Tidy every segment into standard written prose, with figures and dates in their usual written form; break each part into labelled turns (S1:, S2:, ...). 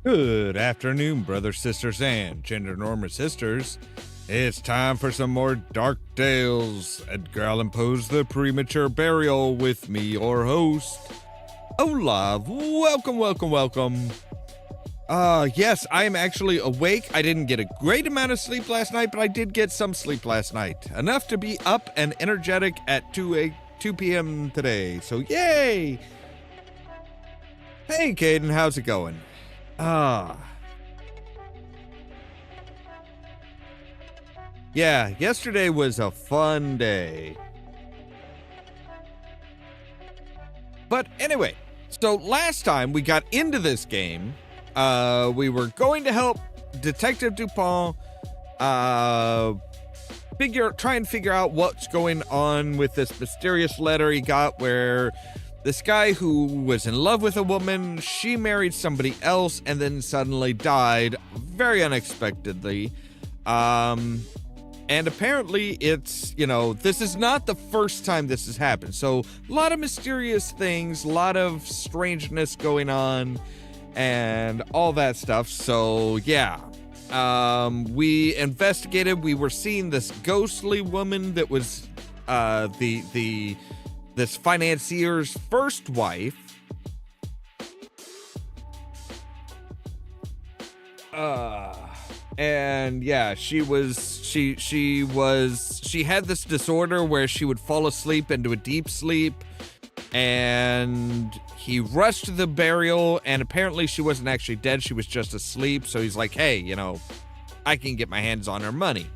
S1: Good afternoon, brothers, sisters, and gender normal sisters. It's time for some more Dark Tales. Edgar Allan Poe's The Premature Burial with me, your host, Ollamh. Welcome. Yes, I am actually awake. I didn't get a great amount of sleep last night, but I did get some sleep last night. Enough to be up and energetic at 2 p.m. today, so yay! Hey, Caden, how's it going? Yeah, yesterday was a fun day. But anyway, so last time we got into this game, we were going to help Detective Dupont try and figure out what's going on with this mysterious letter he got where this guy who was in love with a woman, she married somebody else and then suddenly died very unexpectedly. And apparently it's, this is not the first time this has happened. So a lot of mysterious things, a lot of strangeness going on and all that stuff. So yeah, we investigated. We were seeing this ghostly woman that was this financier's first wife. And yeah, she had this disorder where she would fall asleep into a deep sleep, and he rushed to the burial, and apparently she wasn't actually dead, she was just asleep. So he's like, hey, I can get my hands on her money.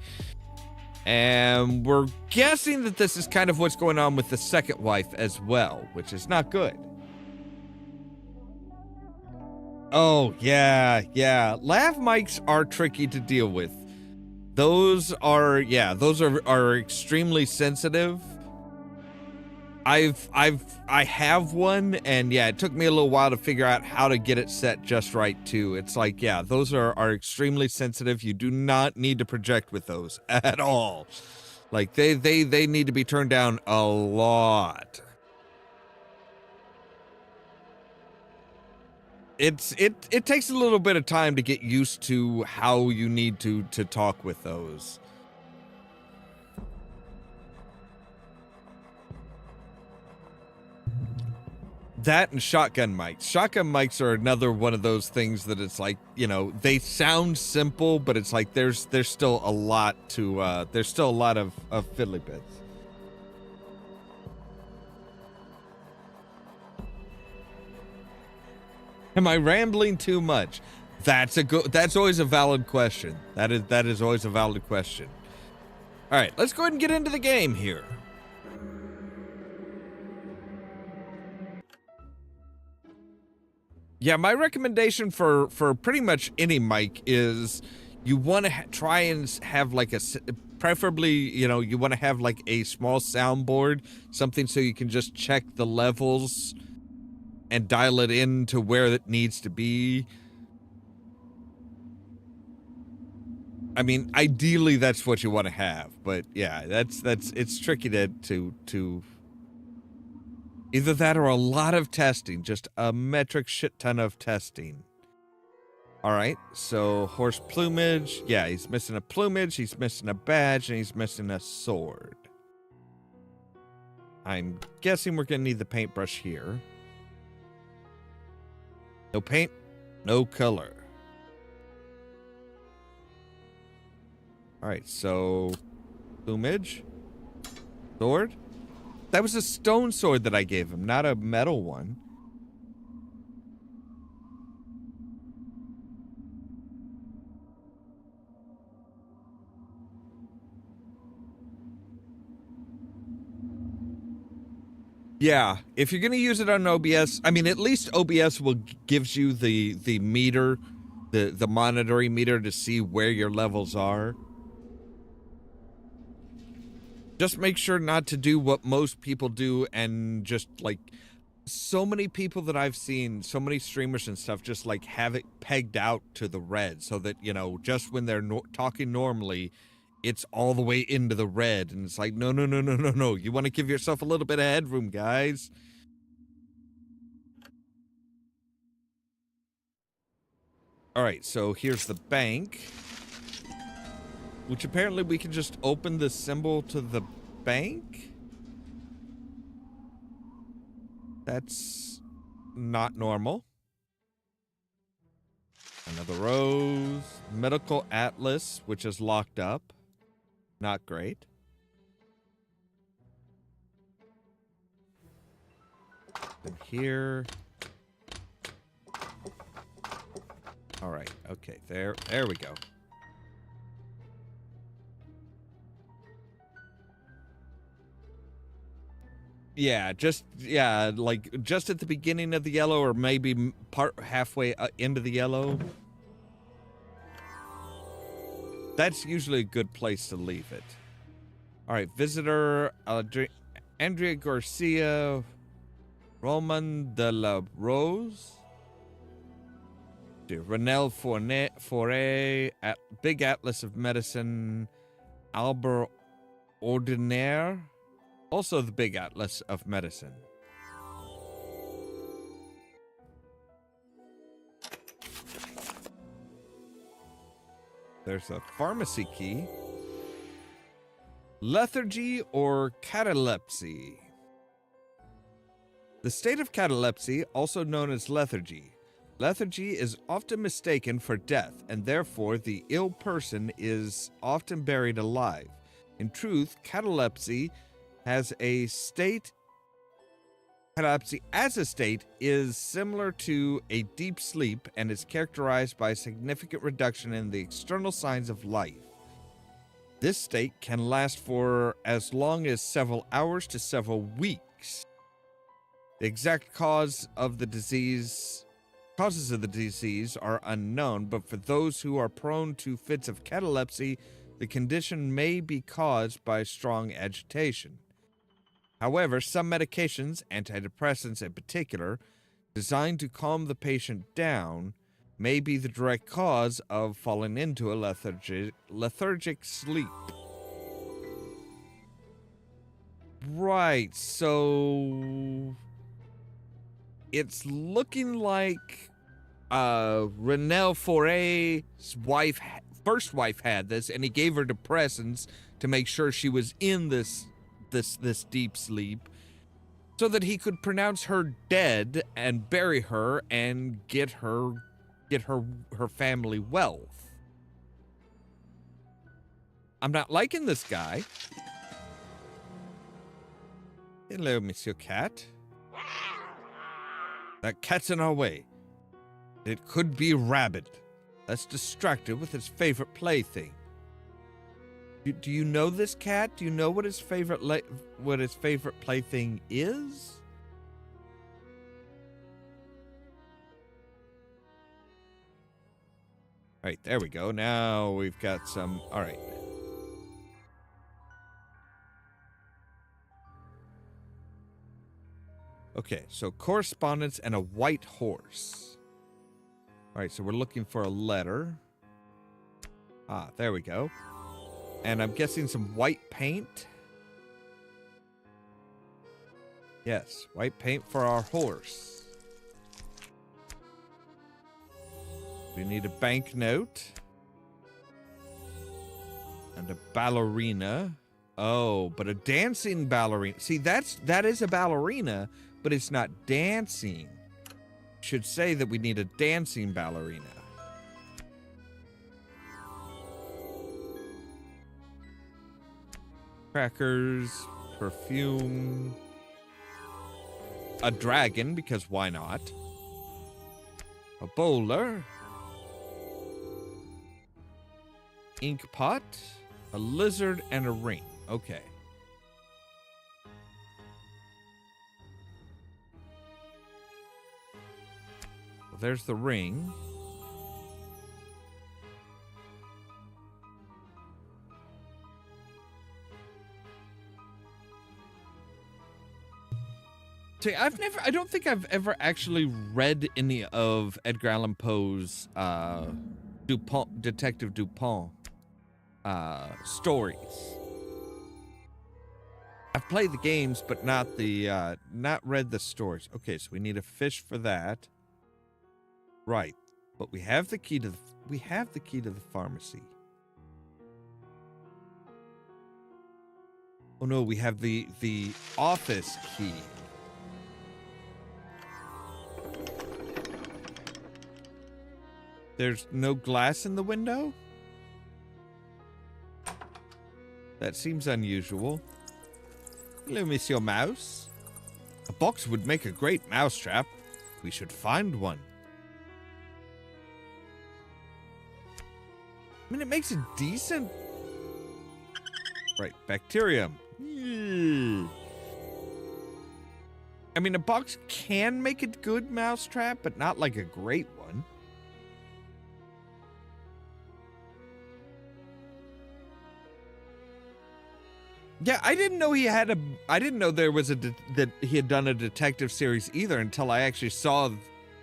S1: And we're guessing that this is kind of what's going on with the second wife as well, which is not good. Oh, yeah. Lav mics are tricky to deal with. Those are extremely sensitive. I have one, and yeah, it took me a little while to figure out how to get it set just right too. It's like, yeah, those are extremely sensitive. You do not need to project with those at all. Like they need to be turned down a lot. It takes a little bit of time to get used to how you need to talk with those. That and shotgun mics. Shotgun mics are another one of those things that it's like, they sound simple, but it's like there's still a lot to there's still a lot of fiddly bits. Am I rambling too much? That's always a valid question. That is always a valid question. All right, let's go ahead and get into the game here. Yeah, my recommendation for pretty much any mic is you want to try and have like preferably, you want to have like a small soundboard, something so you can just check the levels and dial it in to where it needs to be. I mean, ideally that's what you want to have, but yeah, it's tricky to either that or a lot of testing, just a metric shit ton of testing. All right, so horse plumage. Yeah, he's missing a plumage, he's missing a badge, and he's missing a sword. I'm guessing we're gonna need the paintbrush here. No paint, no color. All right, so plumage, sword. That was a stone sword that I gave him, not a metal one. Yeah, if you're going to use it on OBS, I mean, at least OBS gives you the meter, the monitoring meter to see where your levels are. Just make sure not to do what most people do and just like so many people that I've seen, so many streamers and stuff just like have it pegged out to the red so that, just when they're talking normally, it's all the way into the red. And it's like, no. You want to give yourself a little bit of headroom, guys. All right, so here's the bank, which apparently we can just open the symbol to the bank. That's not normal. Another rose. Medical atlas, which is locked up. Not great. And here. All right. Okay. There we go. Yeah, like just at the beginning of the yellow, or maybe halfway into the yellow. That's usually a good place to leave it. All right, visitor Andrea Garcia, Roman de la Rose, Renel Foray, Big Atlas of Medicine, Albert Ordinaire, also the Big Atlas of Medicine. There's a pharmacy key. Lethargy or catalepsy. The state of catalepsy, also known as lethargy. Lethargy is often mistaken for death, and therefore the ill person is often buried alive. In truth, catalepsy as a state is similar to a deep sleep and is characterized by a significant reduction in the external signs of life. This state can last for as long as several hours to several weeks. The exact causes of the disease are unknown, but for those who are prone to fits of catalepsy, the condition may be caused by strong agitation. However, some medications, antidepressants in particular, designed to calm the patient down, may be the direct cause of falling into a lethargic sleep. Right, so it's looking like Renel Foray's first wife had this, and he gave her depressants to make sure she was in this deep sleep, so that he could pronounce her dead and bury her and get her family wealth. I'm not liking this guy. Hello, Monsieur Cat. That cat's in our way. It could be Rabbit. Let's distract it with his favorite plaything. Do you know this cat? Do you know what his favorite plaything is? All right, there we go. Now we've got some. All right. Okay, so correspondence and a white horse. All right, so we're looking for a letter. Ah, there we go. And I'm guessing some white paint. Yes, white paint for our horse. We need a banknote. And a ballerina. Oh, but a dancing ballerina. See, that is a ballerina, but it's not dancing. Should say that we need a dancing ballerina. Crackers, perfume, a dragon, because why not? A bowler, ink pot, a lizard, and a ring. Okay. Well, there's the ring. See, I don't think I've ever actually read any of Edgar Allan Poe's Detective Dupont stories. I've played the games, but not read the stories. Okay, so we need a fish for that. Right. But we have the key to the pharmacy. Oh no, we have the office key. There's no glass in the window? That seems unusual. Hello, Monsieur Mouse. A box would make a great mousetrap. We should find one. I mean, it makes a decent... Right, bacterium. I mean, a box can make a good mousetrap, but not like a great one. Yeah, I didn't know I didn't know there was that he had done a detective series either until I actually saw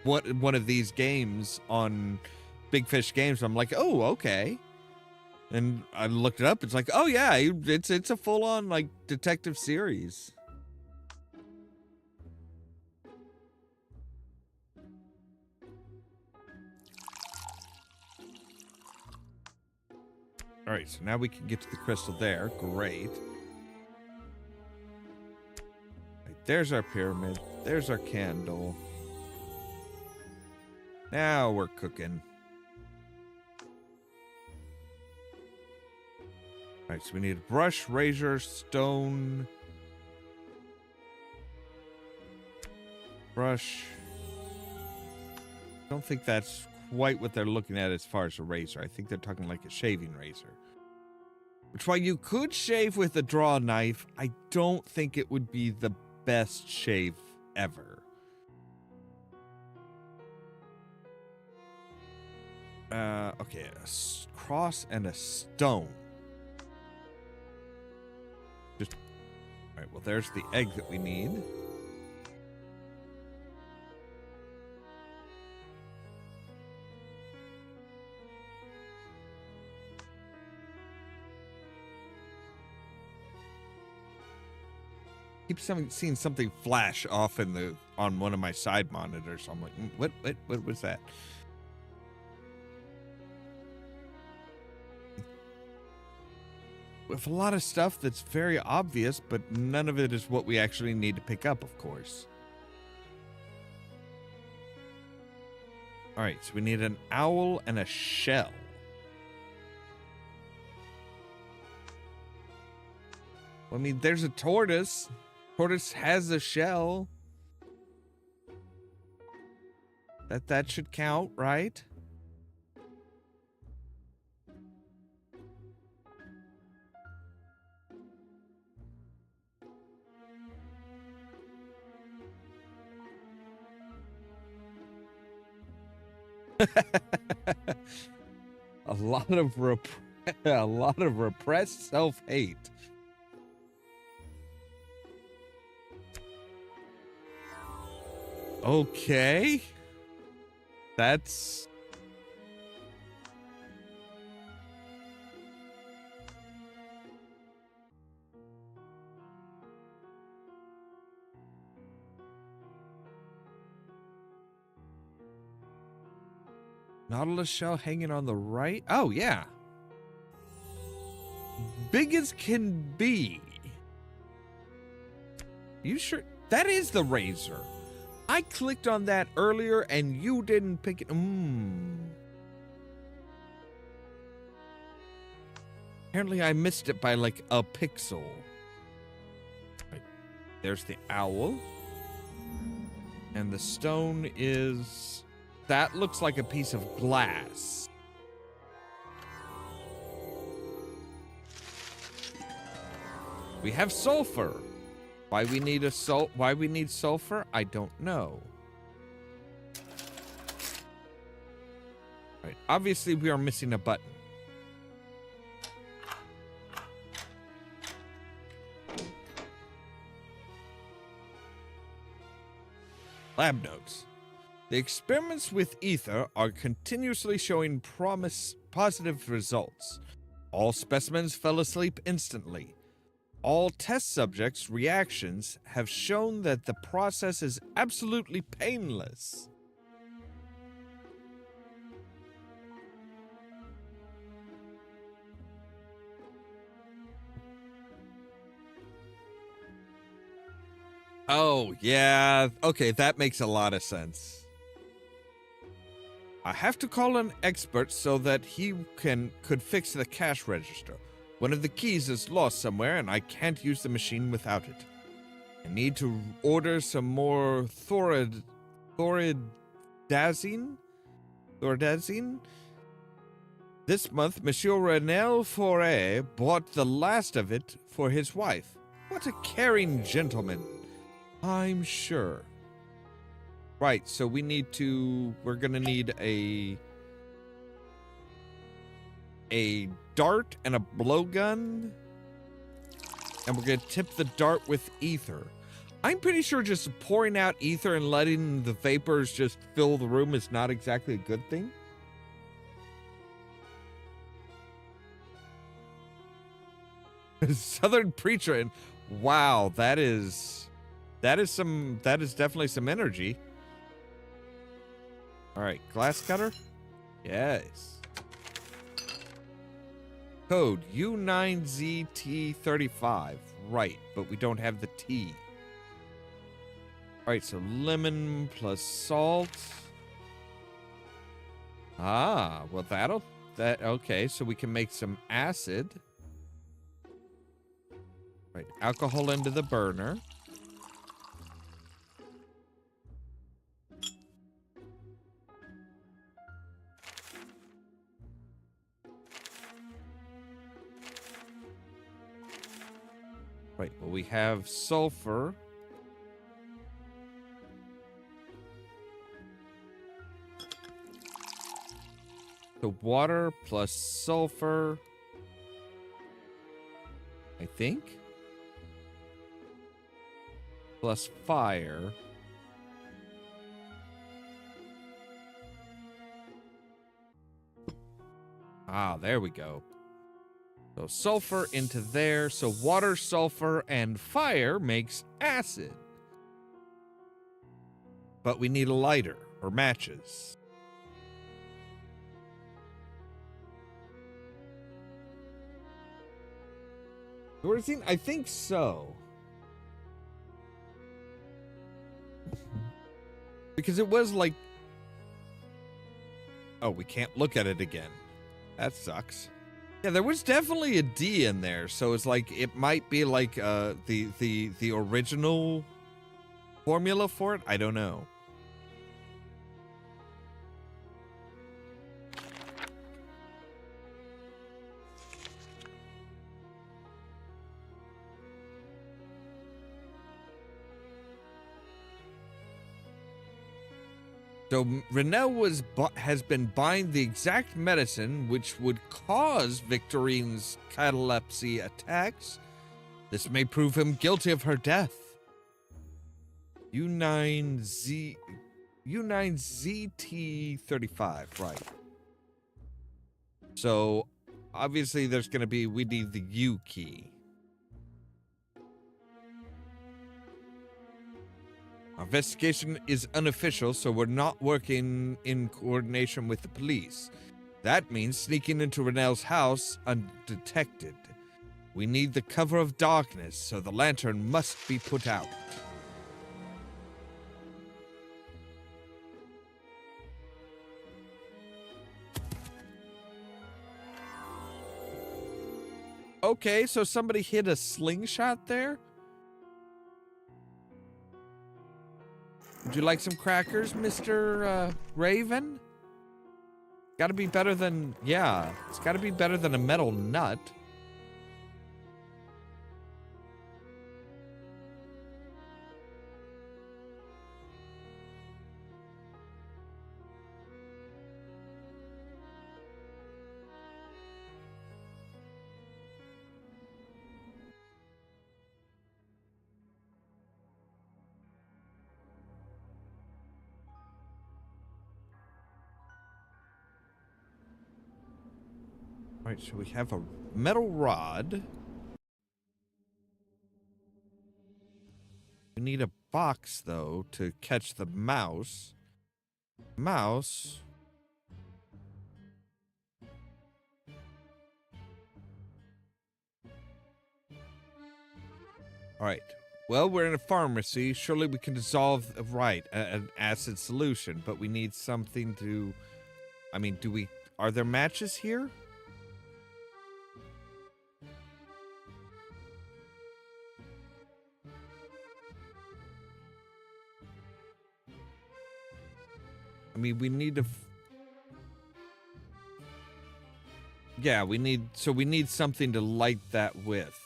S1: one of these games on Big Fish Games. I'm like, oh, okay. And I looked it up. It's like, oh yeah, it's a full-on like detective series. All right, so now we can get to the crystal there. Great. Right, there's our pyramid. There's our candle. Now we're cooking. All right, so we need a brush, razor, stone, brush. I don't think that's quite what they're looking at as far as a razor. I think they're talking like a shaving razor. Which, while you could shave with a draw knife, I don't think it would be the best shave ever. Okay, a cross and a stone. Just, all right, well, there's the egg that we need. Keep seeing something flash off on one of my side monitors. I'm like, what was that? With a lot of stuff that's very obvious, but none of it is what we actually need to pick up, of course. All right, so we need an owl and a shell. I mean, there's a tortoise. Tortoise has a shell. That should count, right? a lot of repressed self-hate. Okay. That's... Nautilus shell hanging on the right. Oh, yeah. Big as can be. You sure? That is the razor. I clicked on that earlier and you didn't pick it. Apparently I missed it by like a pixel. Right. There's the owl. And the stone is... That looks like a piece of glass. We have sulfur. Why we need sulfur, I don't know. Right. Obviously we are missing a button. Lab notes. The experiments with ether are continuously showing positive results. All specimens fell asleep instantly. All test subjects' reactions have shown that the process is absolutely painless. Oh, yeah. Okay, that makes a lot of sense. I have to call an expert so that he could fix the cash register. One of the keys is lost somewhere, and I can't use the machine without it. I need to order some more thoridazine. This month, Monsieur Renel Foray bought the last of it for his wife. What a caring gentleman, I'm sure. Right, so we're gonna need a dart and a blowgun, and we're gonna tip the dart with ether. I'm pretty sure just pouring out ether and letting the vapors just fill the room is not exactly a good thing. Southern Preacher, and wow, that is definitely some energy. All right, glass cutter. Yes. Code U9ZT35. Right, but we don't have the T. All right, so lemon plus salt. Ah, well okay, so we can make some acid. Right, alcohol into the burner. Right, well, we have sulfur. So water plus sulfur, I think, plus fire. Ah, there we go. So sulfur into there. So water, sulfur, and fire makes acid. But we need a lighter or matches. I think so. Because it was like... Oh, we can't look at it again. That sucks. Yeah, there was definitely a D in there, so it's like it might be like the original formula for it. I don't know. So Renel has been buying the exact medicine which would cause Victorine's catalepsy attacks. This may prove him guilty of her death. U9ZT35, right. So obviously we need the U key. Our investigation is unofficial, so we're not working in coordination with the police. That means sneaking into Renel's house undetected. We need the cover of darkness, so the lantern must be put out. Okay, so somebody hit a slingshot there? Would you like some crackers, Mr. Raven? Gotta be better than... Yeah, it's gotta be better than a metal nut. All right, so we have a metal rod. We need a box, though, to catch the mouse. Mouse. All right. Well, we're in a pharmacy. Surely we can dissolve, an acid solution, but we need something to... I mean, are there matches here? I mean, we need to... Yeah, we need something to light that with.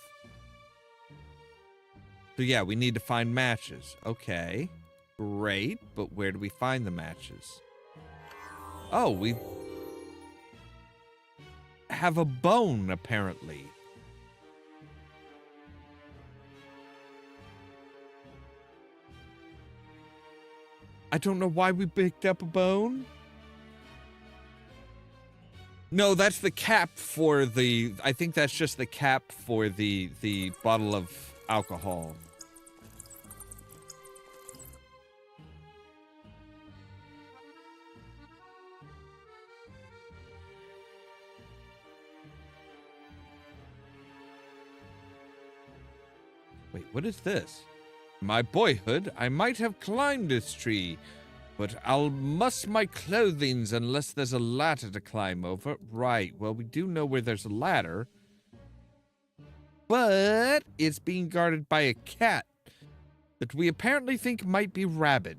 S1: So yeah, we need to find matches. Okay, great, but where do we find the matches? Oh, we have a bone, apparently. I don't know why we picked up a bone. No, that's the cap for the... I think that's just the cap for the bottle of alcohol. Wait, what is this? My boyhood, I might have climbed this tree, but I'll muss my clothings unless there's a ladder to climb over. Right, well, we do know where there's a ladder. But it's being guarded by a cat that we apparently think might be rabid.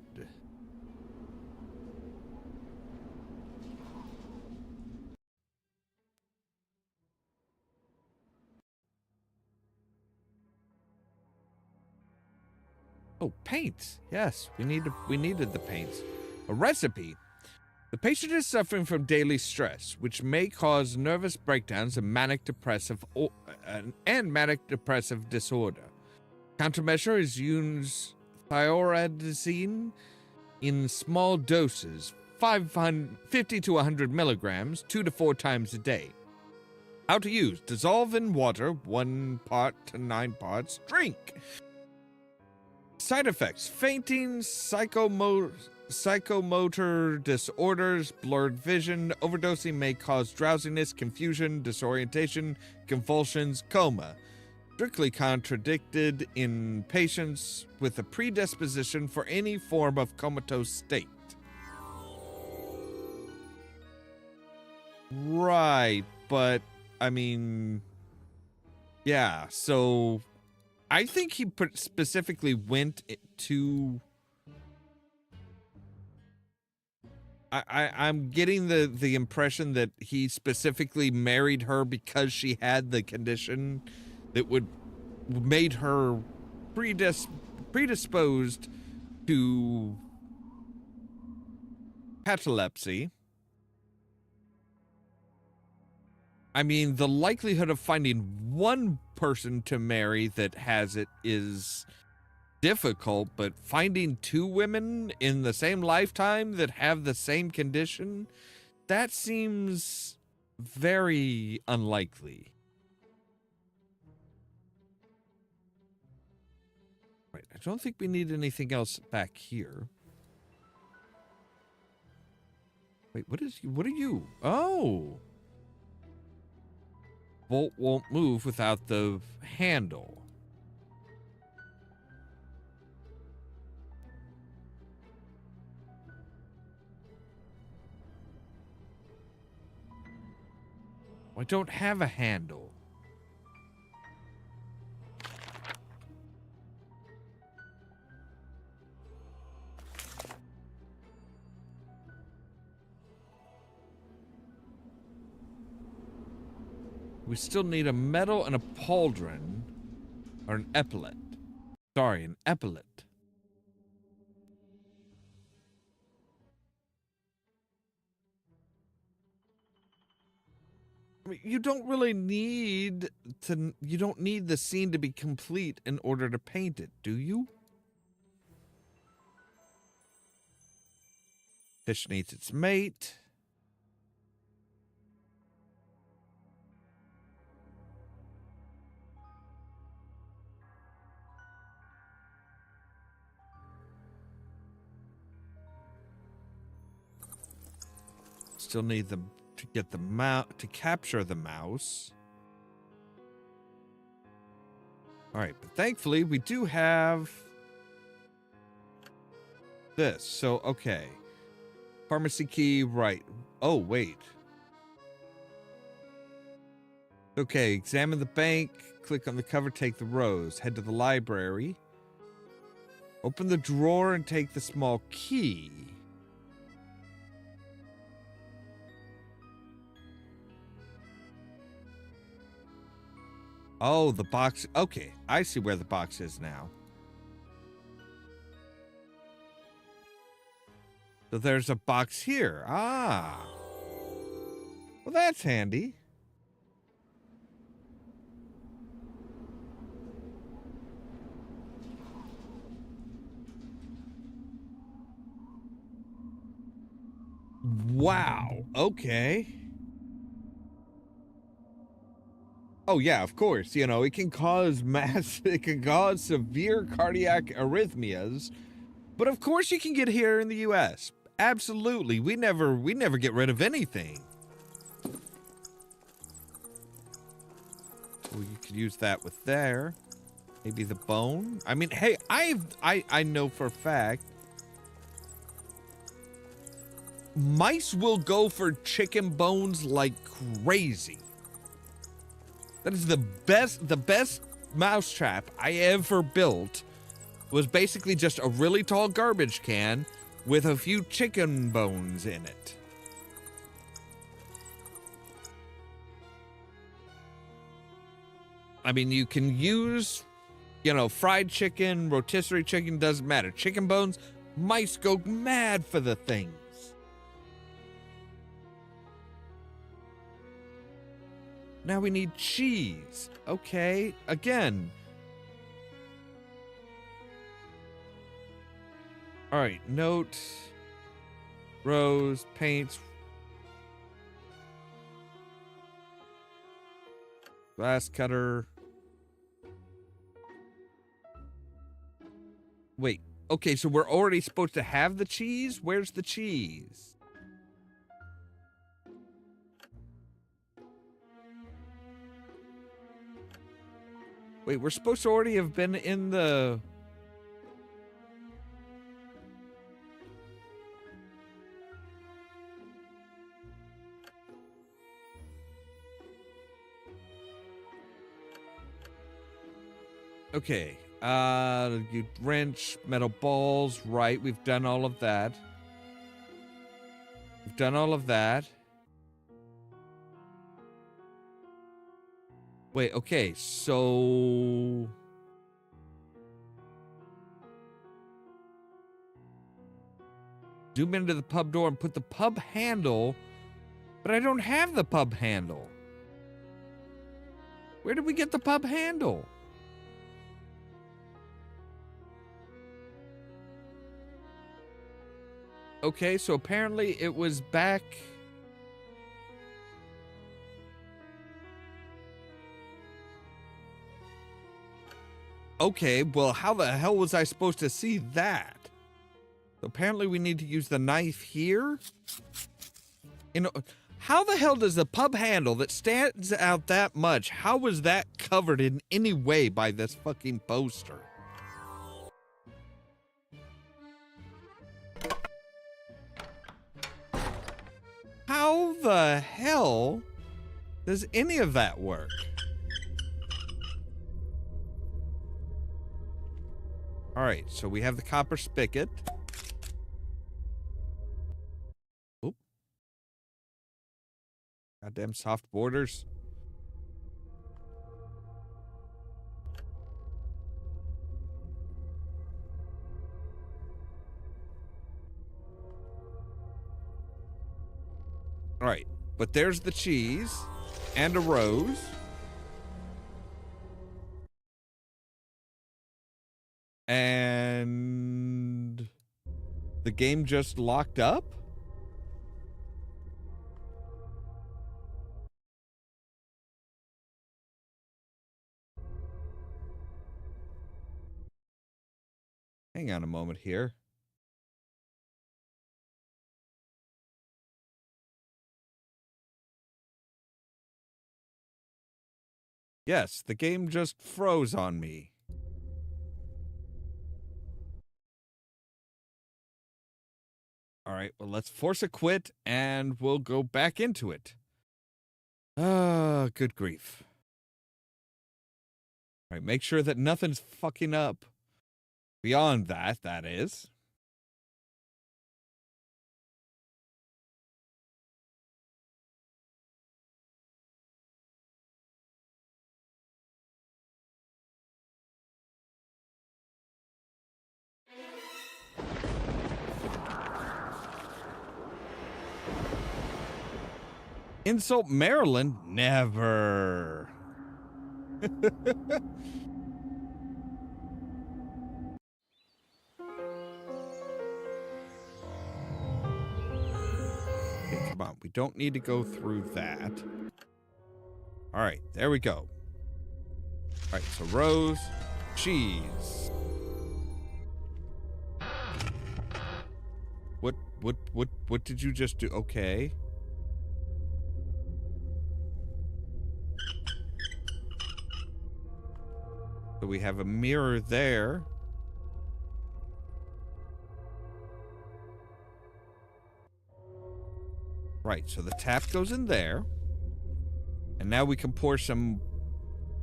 S1: Oh, paints. Yes, we needed the paints. A recipe. The patient is suffering from daily stress, which may cause nervous breakdowns and manic depressive disorder. Countermeasure is use thioridazine in small doses, 50 to 100 milligrams, 2 to 4 times a day. How to use: dissolve in water, 1 part to 9 parts. Drink. Side effects: fainting, psychomotor disorders, blurred vision. Overdosing may cause drowsiness, confusion, disorientation, convulsions, coma. Strictly contradicted in patients with a predisposition for any form of comatose state. Right, but I mean, yeah, so I think he specifically went to... I'm getting the impression that he specifically married her because she had the condition that made her predisposed to catalepsy. I mean, the likelihood of finding one person to marry that has it is difficult, but finding 2 women in the same lifetime that have the same condition, that seems very unlikely. Right, I don't think we need anything else back here. Wait, what are you? Oh! Bolt won't move without the handle. I don't have a handle. We still need a medal and a pauldron. Or an epaulet. Sorry, an epaulet. I mean, you don't really need to... You don't need the scene to be complete in order to paint it, do you? Fish needs its mate. Still need the... to get the mouse... to capture the mouse. All right, but thankfully we do have this. So, okay. Pharmacy key, right. Oh, wait. Okay, examine the bank. Click on the cover, take the rose. Head to the library. Open the drawer and take the small key. Oh, the box. Okay, I see where the box is now. So there's a box here. Ah. Well, that's handy. Wow. Okay. Oh yeah, of course. You know, it can cause it can cause severe cardiac arrhythmias. But of course you can get here in the US. Absolutely. We never get rid of anything. Well, you could use that with there. Maybe the bone. I mean, hey, I know for a fact mice will go for chicken bones like crazy. That is the best mousetrap I ever built was basically just a really tall garbage can with a few chicken bones in it. I mean, you can use, you know, fried chicken, rotisserie chicken, doesn't matter. Chicken bones, mice go mad for the things. Now we need cheese. Okay, again. All right, note, rose, paints, glass cutter. Wait, okay, so we're already supposed to have the cheese? Where's the cheese? Wait, we're supposed to already have been in the... Okay, you wrench, metal balls, right, we've done all of that. We've done all of that. Wait, okay, so... Zoom into the pub door and put the pub handle, but I don't have the pub handle. Where did we get the pub handle? Okay, so apparently it was back... Okay, well, how the hell was I supposed to see that? So apparently we need to use the knife here. You know, how the hell does the pub handle that stands out that much, how was that covered in any way by this fucking poster? How the hell does any of that work? All right, so we have the copper spigot. Oop. Goddamn soft borders. All right, but there's the cheese and a rose. And the game just locked up? Hang on a moment here. Yes, the game just froze on me. All right, well, let's force a quit and we'll go back into it. Ah, good grief. All right, make sure that nothing's fucking up. Beyond that, that is. Insult Maryland? Never. Okay, come on. We don't need to go through that. All right, there we go. All right, so rose, cheese. What did you just do? Okay. So we have a mirror there. Right, so the tap goes in there. And now we can pour some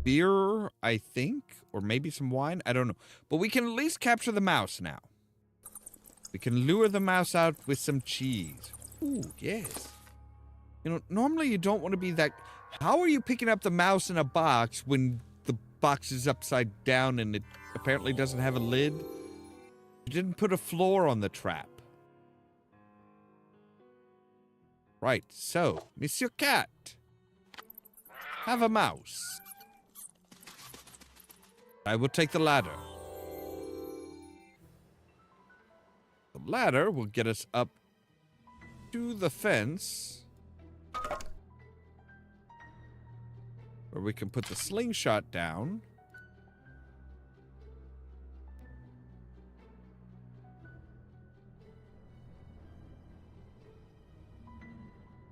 S1: beer, I think. Or maybe some wine. I don't know. But we can at least capture the mouse now. We can lure the mouse out with some cheese. Ooh, yes. You know, normally you don't want to be that... How are you picking up the mouse in a box when the box is upside down and it apparently doesn't have a lid? You didn't put a floor on the trap. Right, so, Monsieur Cat, have a mouse. I will take the ladder. The ladder will get us up to the fence, where we can put the slingshot down.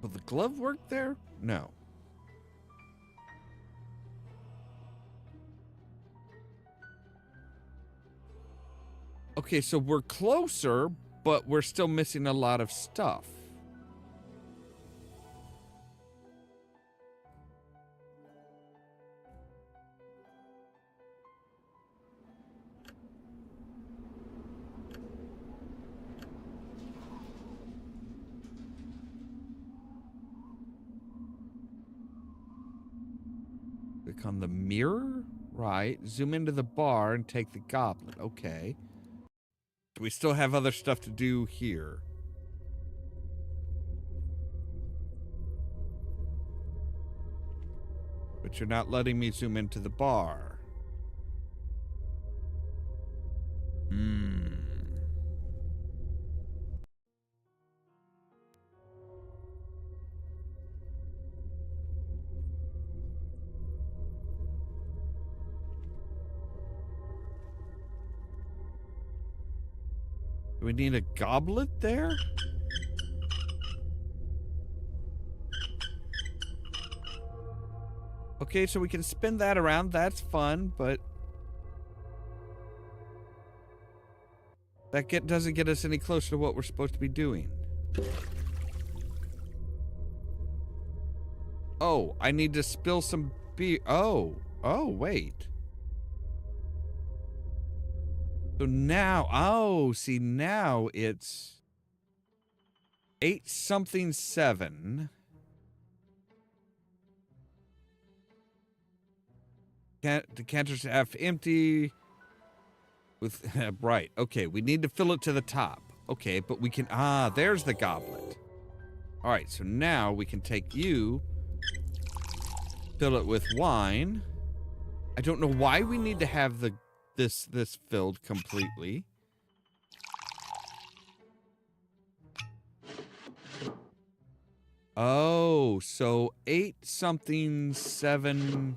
S1: Will the glove work there? No. Okay, so we're closer, but we're still missing a lot of stuff. Click on the mirror, right? Zoom into the bar and take the goblet. Okay. We still have other stuff to do here. But you're not letting me zoom into the bar. Do we need a goblet there? Okay, so we can spin that around. That's fun, but that doesn't get us any closer to what we're supposed to be doing. Oh, I need to spill some beer. Oh, wait. So now, see, now it's 8-something-7. Decanter's half empty. With right, okay, we need to fill it to the top. Okay, but we can, there's the goblet. All right, so now we can take you, fill it with wine. I don't know why we need to have this filled completely. Oh, so 8-something-7-1.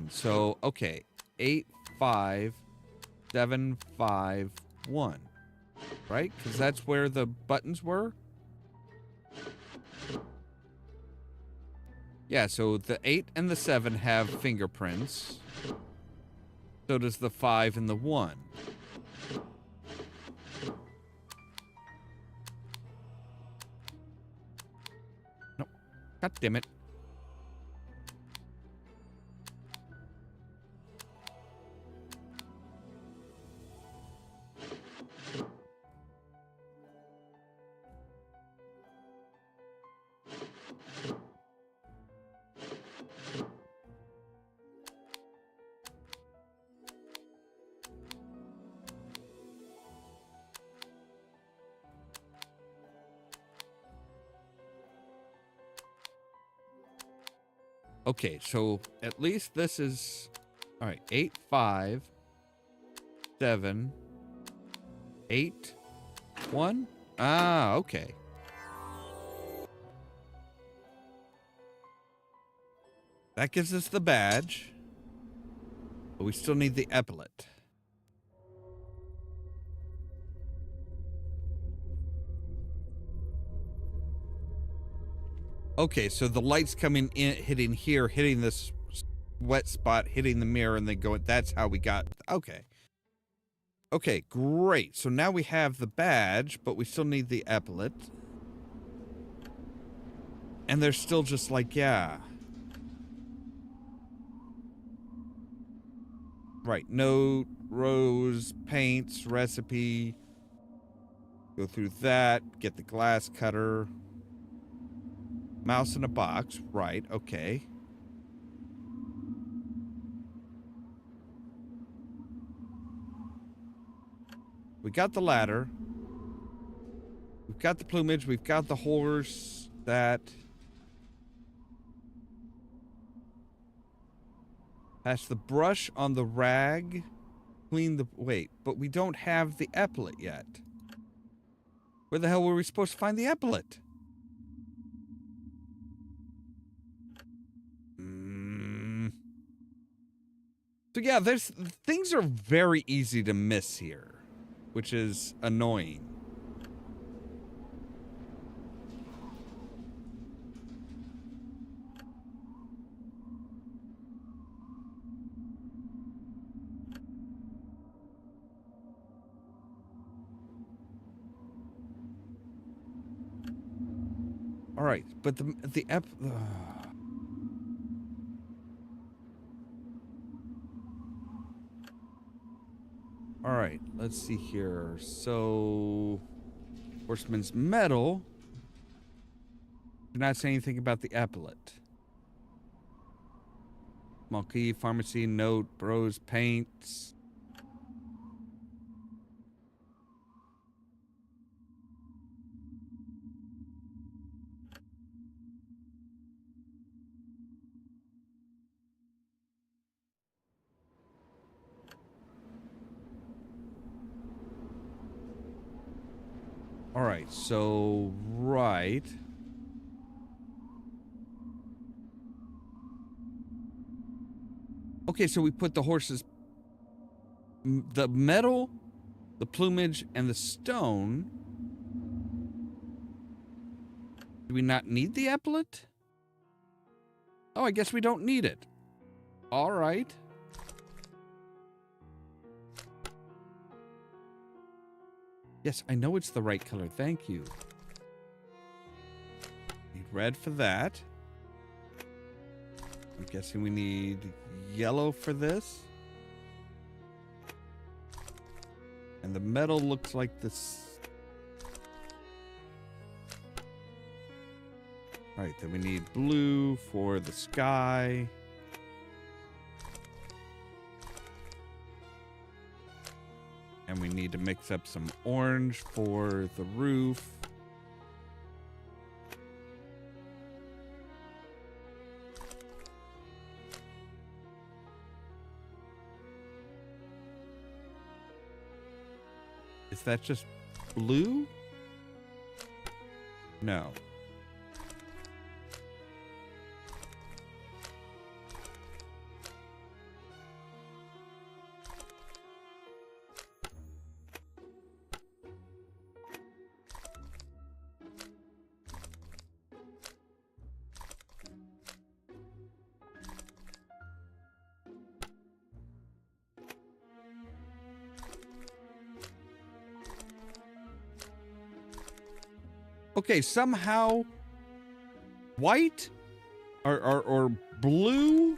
S1: So, okay, 8-5-7-5-1. Right? Because that's where the buttons were. Yeah, so the 8 and the 7 have fingerprints. So does the 5 and the 1. No. God damn it. Okay, so at least this is... All right, 8, 5, 7, 8, 1. Ah, okay. That gives us the badge. But we still need the epaulet. Okay, so the light's coming in, hitting here, hitting this wet spot, hitting the mirror, and then going, that's how we got, okay. Okay, great. So now we have the badge, but we still need the epaulet. And they're still just like, yeah. Right, note, rose, paints, recipe. Go through that, get the glass cutter. Mouse in a box, right, okay. We got the ladder. We've got the plumage, we've got the horse, that. Pass the brush on the rag. Clean the... Wait, but we don't have the epaulet yet. Where the hell were we supposed to find the epaulet? So yeah, there's... Things are very easy to miss here. Which is annoying. All right, but the all right, let's see here. So, Horseman's Medal. Do not say anything about the epaulet. Small key, pharmacy, note, bros, paints. All right, so, right. Okay, so we put the horses, the metal, the plumage, and the stone. Do we not need the epaulet? Oh, I guess we don't need it. All right. Yes, I know it's the right color. Thank you. Need red for that. I'm guessing we need yellow for this. And the metal looks like this. All right, then we need blue for the sky. And we need to mix up some orange for the roof. Is that just blue? No. Okay, somehow white or blue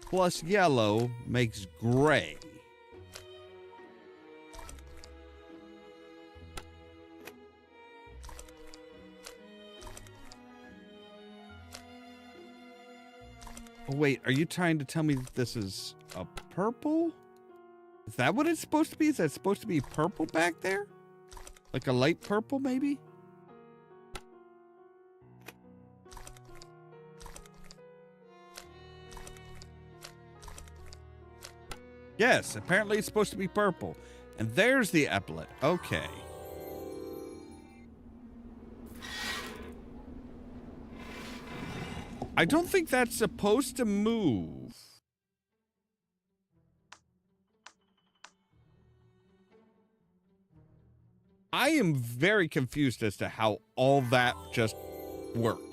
S1: plus yellow makes gray. Oh, wait, are you trying to tell me that this is a purple? Is that what it's supposed to be? Is that supposed to be purple back there? Like a light purple, maybe? Yes, apparently it's supposed to be purple. And there's the epaulet. Okay. I don't think that's supposed to move. I am very confused as to how all that just worked.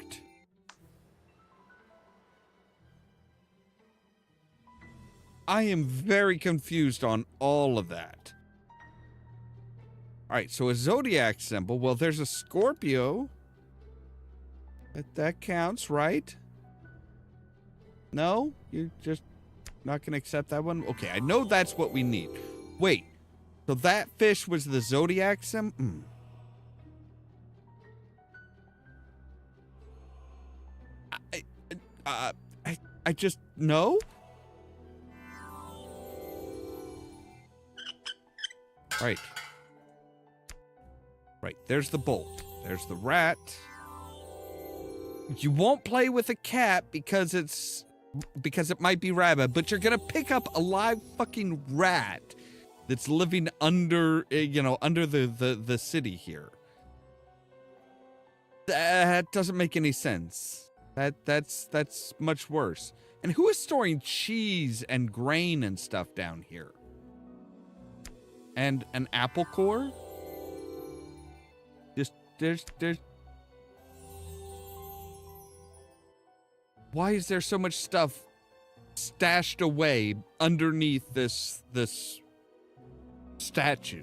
S1: I am very confused on all of that. All right, so a zodiac symbol. Well, there's a Scorpio. That counts, right? No? You're just not going to accept that one? Okay, I know that's what we need. Wait, so that fish was the zodiac symbol? I just, no? Right. Right, there's the bolt. There's the rat. You won't play with a cat because it might be rabid, but you're gonna pick up a live fucking rat that's living under, under the city here. That doesn't make any sense. That's much worse. And who is storing cheese and grain and stuff down here? And an apple core? There's why is there so much stuff stashed away underneath this statue?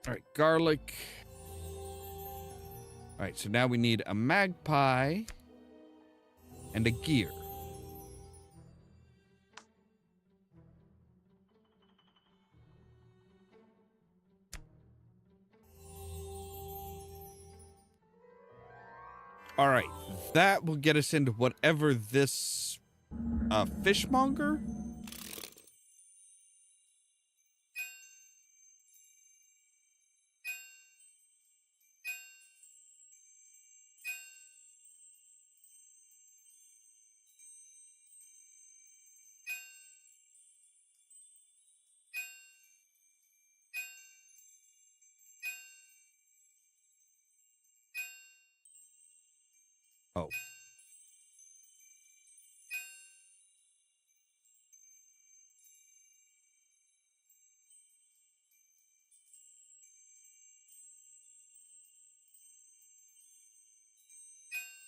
S1: All right, garlic. All right, so now we need a magpie and a gear. All right, that will get us into whatever this fishmonger. Oh.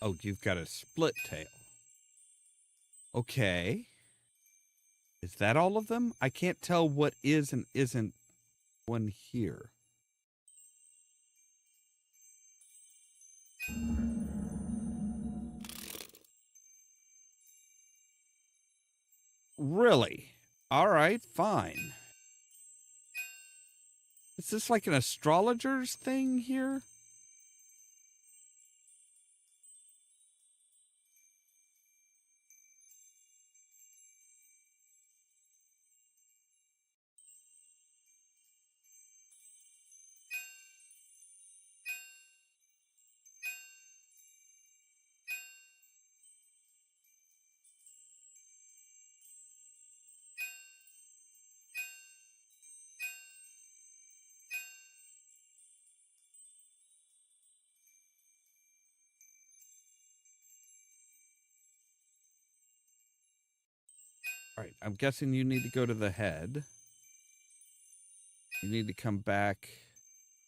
S1: Oh, you've got a split tail. Okay. Is that all of them? I can't tell what is and isn't one here. Really? All right, fine. Is this like an astrologer's thing here? All right, I'm guessing you need to go to the head. You need to come back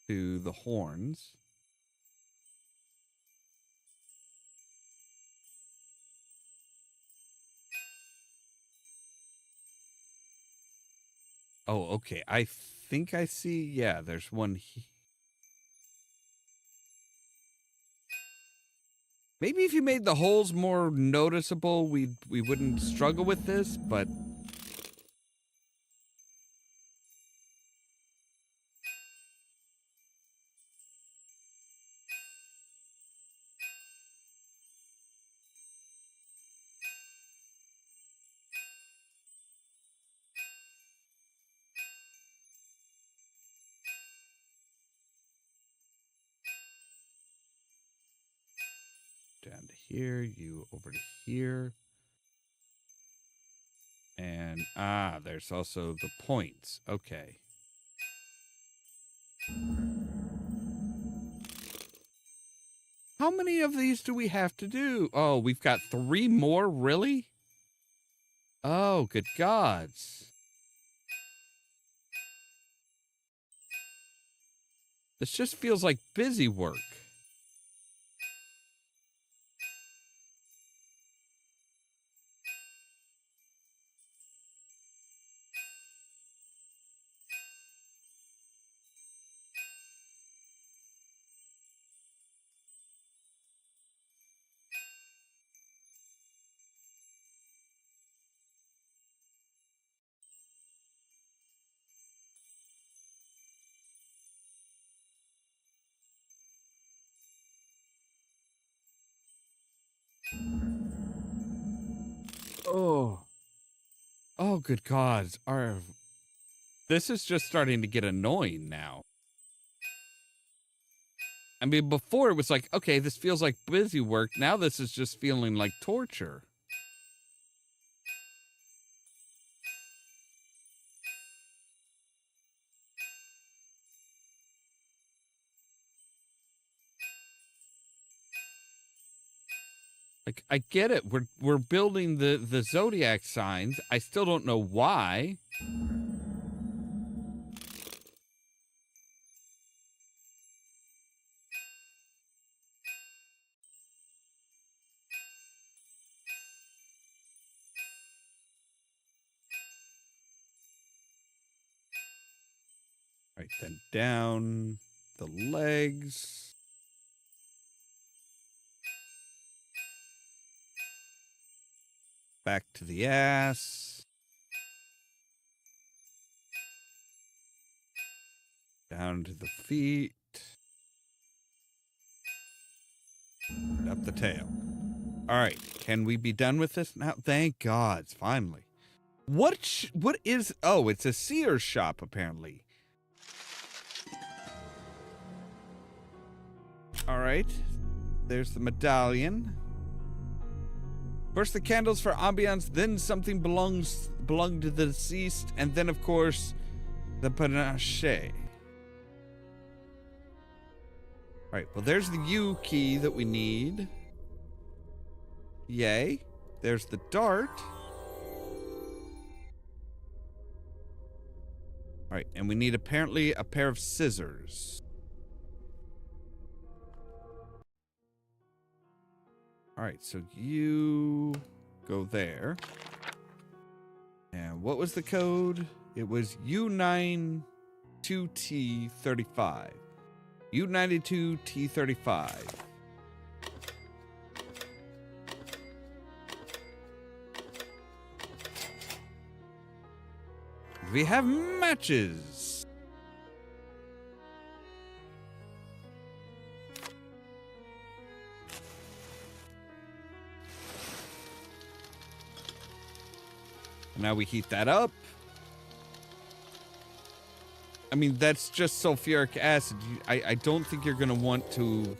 S1: to the horns. Oh, okay. I think I see. Yeah, there's one. Maybe if you made the holes more noticeable, we wouldn't struggle with this, but down to here, you over to here. And there's also the points. Okay. How many of these do we have to do? Oh, we've got 3 more, really? Oh, good gods. This just feels like busy work. Oh. Oh, good gods. This is just starting to get annoying now. I mean, before it was like, okay, this feels like busy work. Now this is just feeling like torture. Like, I get it. We're building the zodiac signs. I still don't know why. All right, then down the legs. Back to the ass. Down to the feet. And up the tail. All right, can we be done with this now? Thank God, finally. What is... Oh, it's a seer's shop, apparently. All right. There's the medallion. First the candles for ambiance, then something belonged to the deceased, and then, of course, the panache. All right, well, there's the U key that we need. Yay. There's the dart. All right, and we need apparently a pair of scissors. All right, so you go there. And what was the code? It was U92T35. U92T35. We have matches. Now we heat that up. I mean, that's just sulfuric acid. I don't think you're going to want to...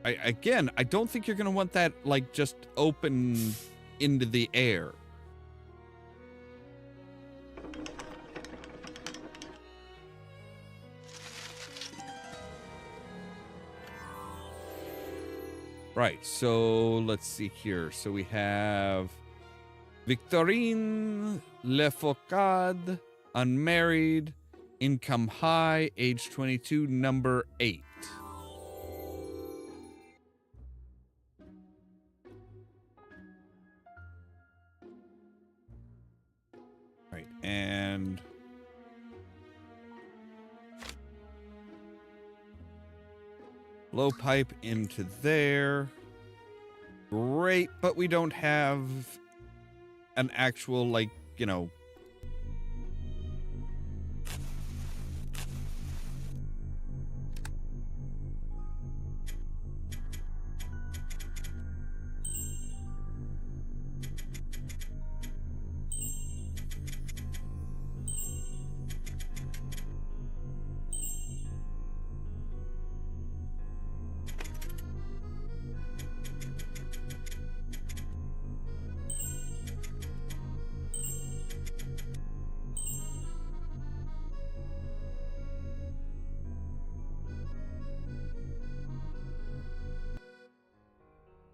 S1: I don't think you're going to want that, like, just open into the air. Right, so let's see here. So we have Victorine Lefocade, unmarried, income high, age 22, number 8. Right, and Blowpipe into there. Great, but we don't have an actual, like, you know...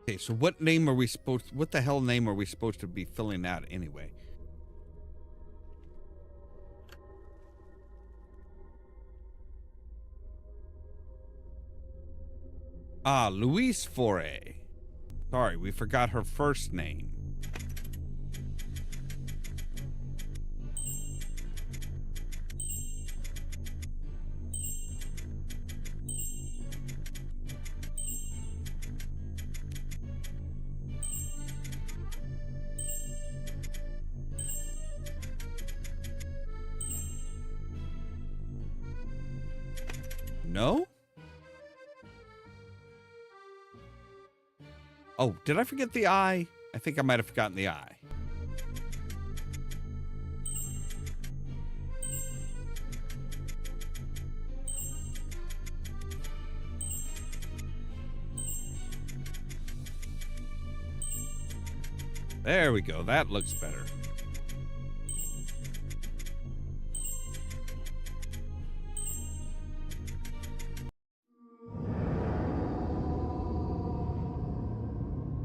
S1: Okay, so what the hell name are we supposed to be filling out anyway? Ah, Louise Foray. Sorry, we forgot her first name. No? Oh, did I forget the I? I think I might have forgotten the I. There we go. That looks better.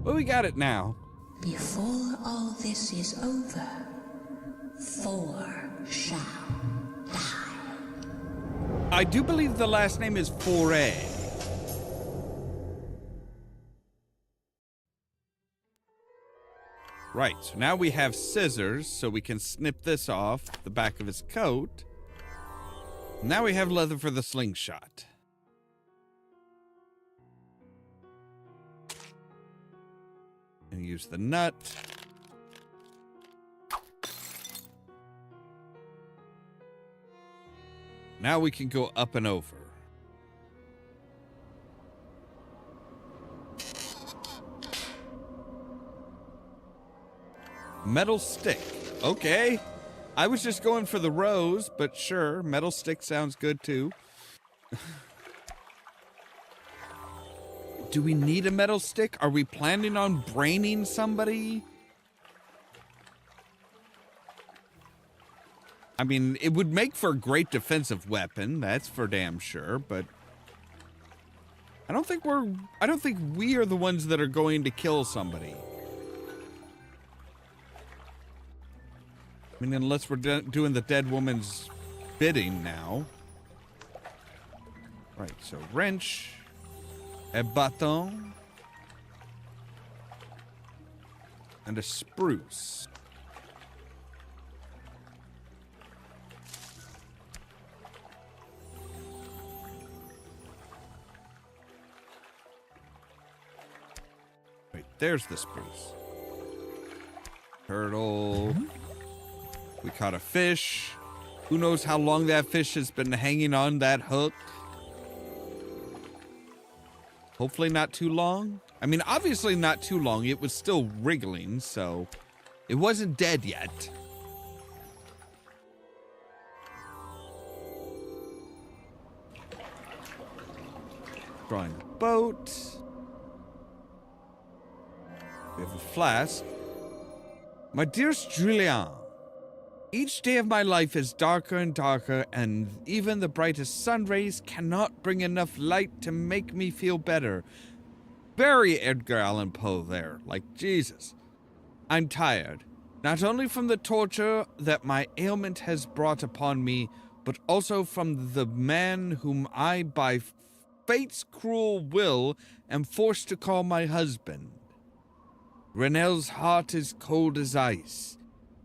S1: Well, we got it now.
S2: Before all this is over, 4 shall die.
S1: I do believe the last name is Foray. Right, so now we have scissors, so we can snip this off the back of his coat. Now we have leather for the slingshot. And use the nut. Now we can go up and over. Metal stick. Okay. I was just going for the rose, but sure, metal stick sounds good too. Do we need a metal stick? Are we planning on braining somebody? I mean, it would make for a great defensive weapon, that's for damn sure, but I don't think we are the ones that are going to kill somebody. I mean, unless we're doing the dead woman's bidding now. Right, so wrench, a baton, and a spruce. Wait, there's the spruce. Turtle. We caught a fish. Who knows how long that fish has been hanging on that hook? Hopefully not too long. I mean, obviously not too long. It was still wriggling, so it wasn't dead yet. Drawing the boat. We have a flask. My dearest Julien, each day of my life is darker and darker, and even the brightest sun rays cannot bring enough light to make me feel better. Bury Edgar Allan Poe there, like Jesus. I'm tired, not only from the torture that my ailment has brought upon me, but also from the man whom I, by fate's cruel will, am forced to call my husband. Renel's heart is cold as ice.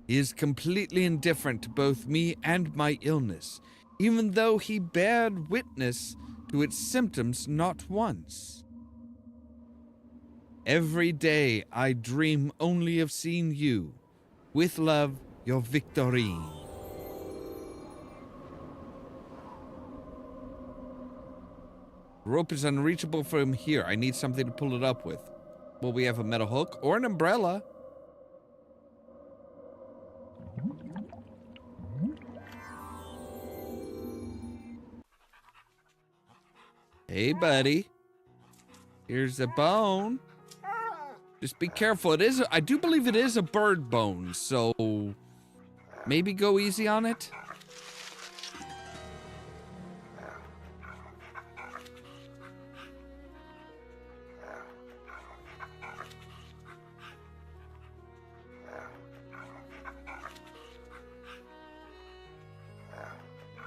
S1: He is completely indifferent to both me and my illness, even though he bared witness to its symptoms not once. Every day I dream only of seeing you. With love, your Victorine. Rope is unreachable from here. I need something to pull it up with. Will we have a metal hook or an umbrella? Hey, buddy. Here's a bone. Just be careful. I do believe it is a bird bone, so maybe go easy on it.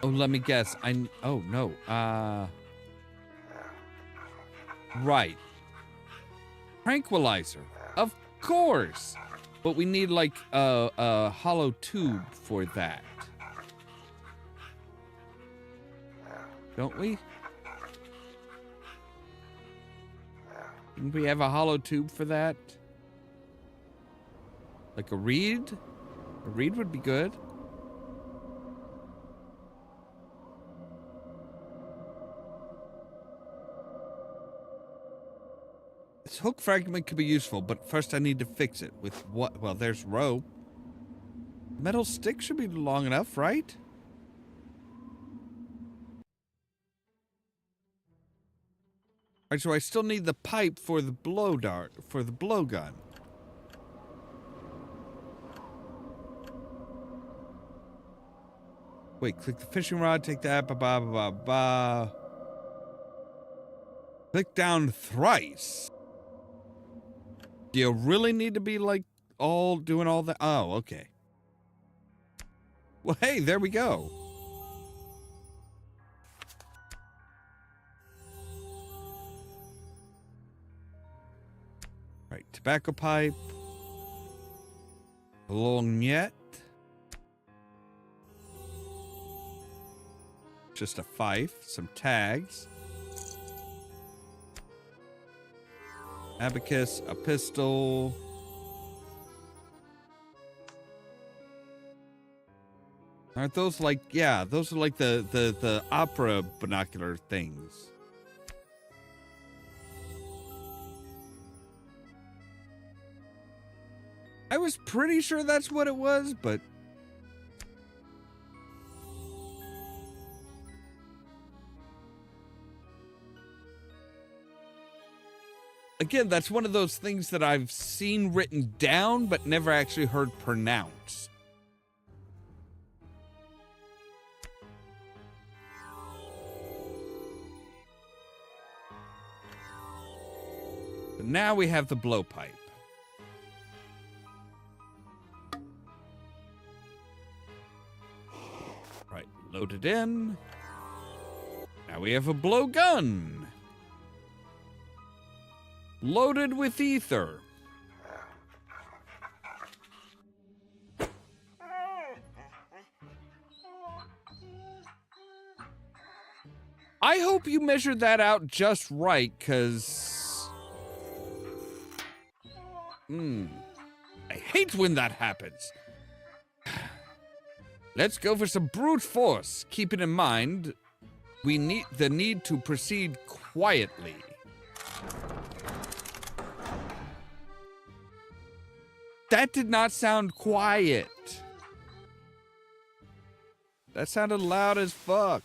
S1: Oh, let me guess. Oh, no. Right. Tranquilizer. Of course. But we need, like, a hollow tube for that. Don't we? Didn't we have a hollow tube for that? Like a reed? A reed would be good. This hook fragment could be useful, but first I need to fix it. With what? Well, there's rope. Metal stick should be long enough, right? Alright, so I still need the pipe for the blow dart, for the blowgun. Wait, click the fishing rod, take that, ba. Click down thrice. Do you really need to be, like, doing all that? Oh, okay. Well, hey, there we go. Right, tobacco pipe. Lorgnette. Just a fife, some tags. Abacus, a pistol. Aren't those like, yeah, those are like the opera binocular things. I was pretty sure that's what it was, but again, that's one of those things that I've seen written down, but never actually heard pronounced. But now we have the blowpipe. Right, load it in. Now we have a blowgun. Loaded with ether. I hope you measured that out just right, because I hate when that happens. Let's go for some brute force, keeping in mind we need the need to proceed quietly. That did not sound quiet. That sounded loud as fuck.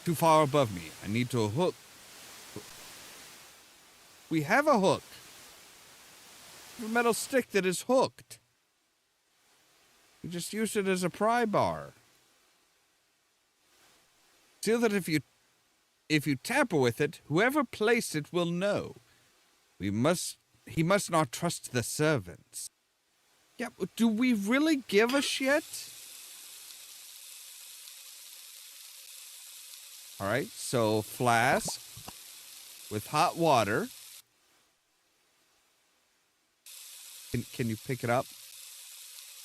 S1: Too far above me. I need to hook. We have a hook. A metal stick that is hooked. We just used it as a pry bar. So that if you tamper with it, whoever placed it will know. He must not trust the servants. Yeah, but do we really give a shit? All right, so flask with hot water. Can you pick it up?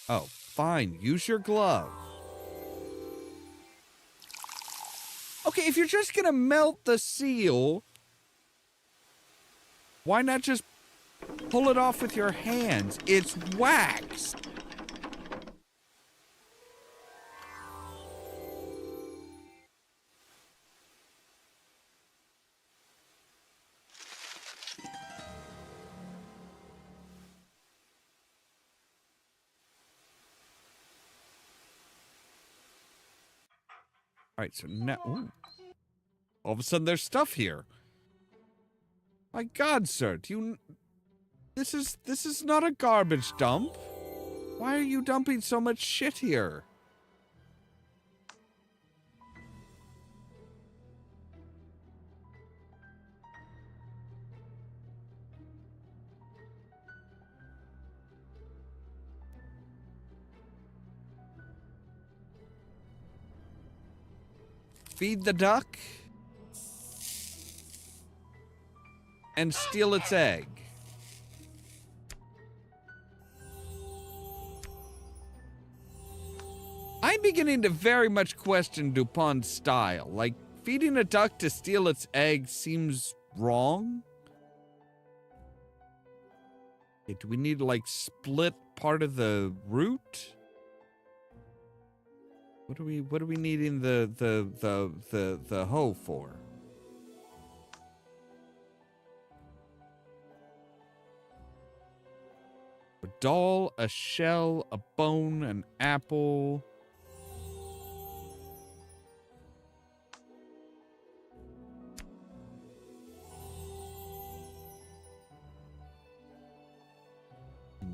S1: Oh, fine. Use your glove. Okay, if you're just gonna melt the seal, why not just pull it off with your hands? It's wax. All right, so now, ooh, all of a sudden there's stuff here. My God, sir, this is not a garbage dump. Why are you dumping so much shit here? Feed the duck and steal its egg. I'm beginning to very much question Dupont's style. Like, feeding a duck to steal its egg seems wrong. Okay, do we need to, like, split part of the root? What are we needing the hoe for? A doll, a shell, a bone, an apple.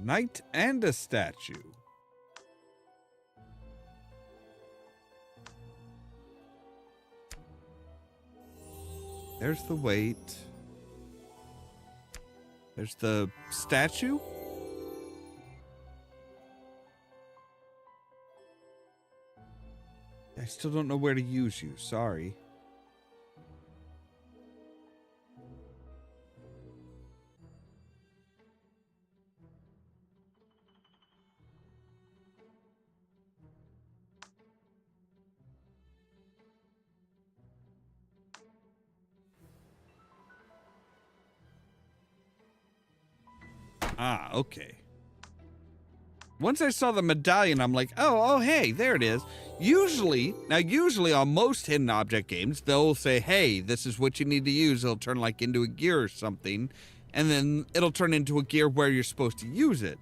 S1: Knight and a statue. There's the weight. There's the statue. I still don't know where to use you. Sorry. Ah, okay. Once I saw the medallion, I'm like, oh, hey, there it is. Usually on most hidden object games, they'll say, hey, this is what you need to use. It'll turn like into a gear or something, and then it'll turn into a gear where you're supposed to use it.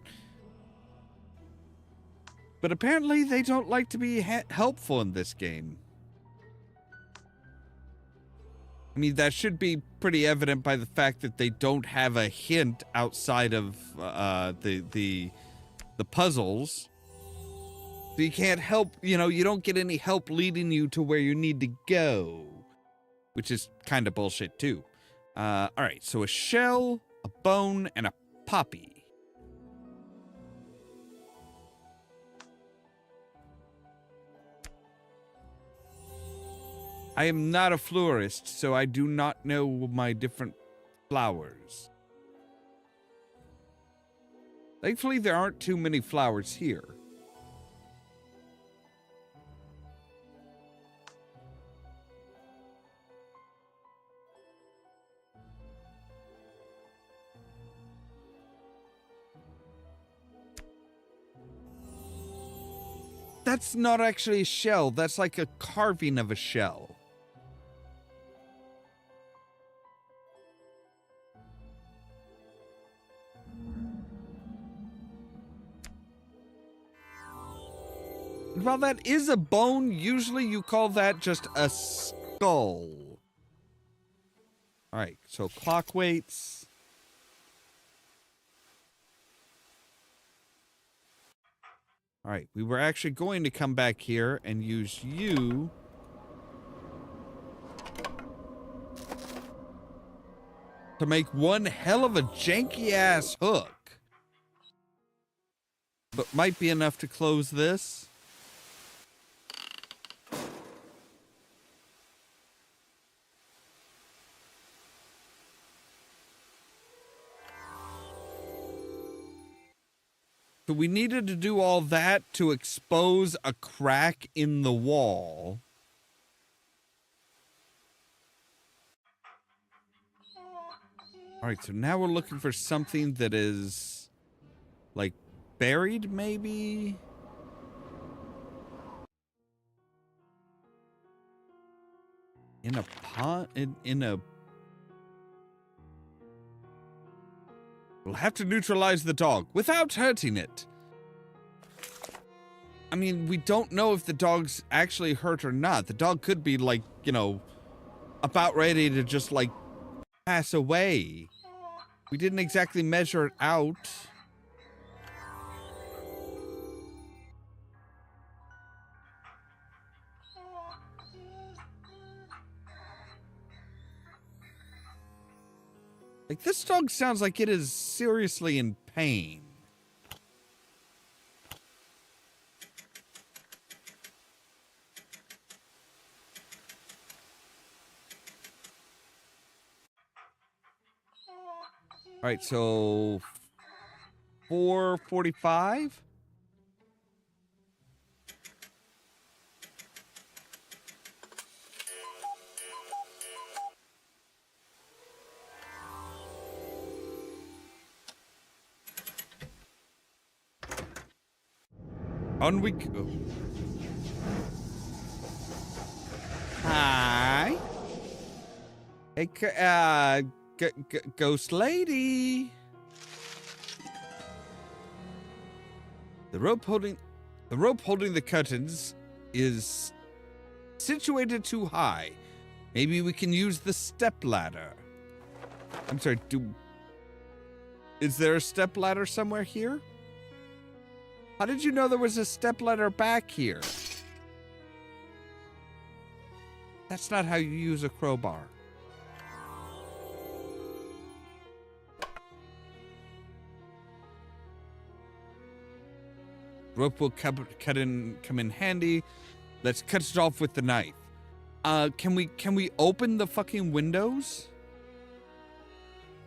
S1: But apparently they don't like to be helpful in this game. I mean, that should be pretty evident by the fact that they don't have a hint outside of the puzzles. So you can't help, you don't get any help leading you to where you need to go, which is kind of bullshit too. All right, so a shell, a bone, and a poppy. I am not a florist, so I do not know my different flowers. Thankfully, there aren't too many flowers here. That's not actually a shell. That's like a carving of a shell. While that is a bone, usually you call that just a skull. All right, so clock weights. All right, we were actually going to come back here and use you to make one hell of a janky-ass hook. But might be enough to close this. So we needed to do all that to expose a crack in the wall. All right, so now we're looking for something that is, like, buried, maybe? In a pond? In a... We'll have to neutralize the dog without hurting it. I mean, we don't know if the dog's actually hurt or not. The dog could be, like, you know, about ready to just, like, pass away. We didn't exactly measure it out. Like, this dog sounds like it is seriously in pain. All right, so 4:45. On we go. Hi. Hey, ghost lady. The rope holding the curtains is situated too high. Maybe we can use the step ladder. I'm sorry, is there a step ladder somewhere here? How did you know there was a step ladder back here? That's not how you use a crowbar. Rope will come in handy. Let's cut it off with the knife. Can we open the fucking windows?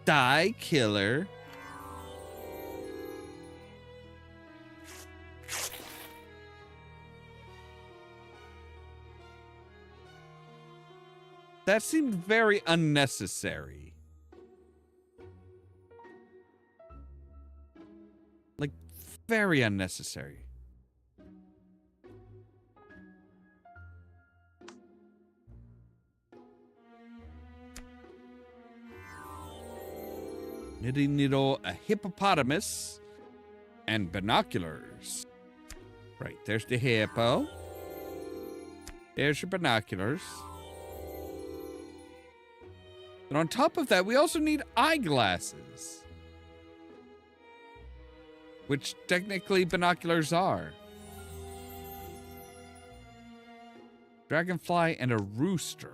S1: Die, killer. That seemed very unnecessary. Like, very unnecessary. Knitting needle, a hippopotamus, and binoculars. Right, there's the hippo. There's your binoculars. And on top of that, we also need eyeglasses. Which technically binoculars are. Dragonfly and a rooster.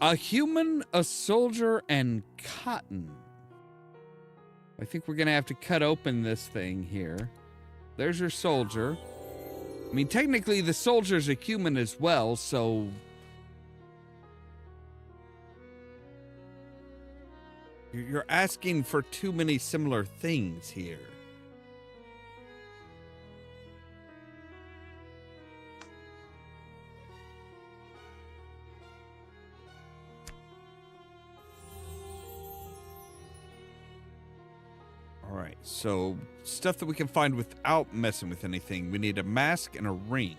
S1: A human, a soldier, and cotton. I think we're going to have to cut open this thing here. There's your soldier. I mean, technically, the soldier's a human as well, so... You're asking for too many similar things here. All right, so stuff that we can find without messing with anything. We need a mask and a ring.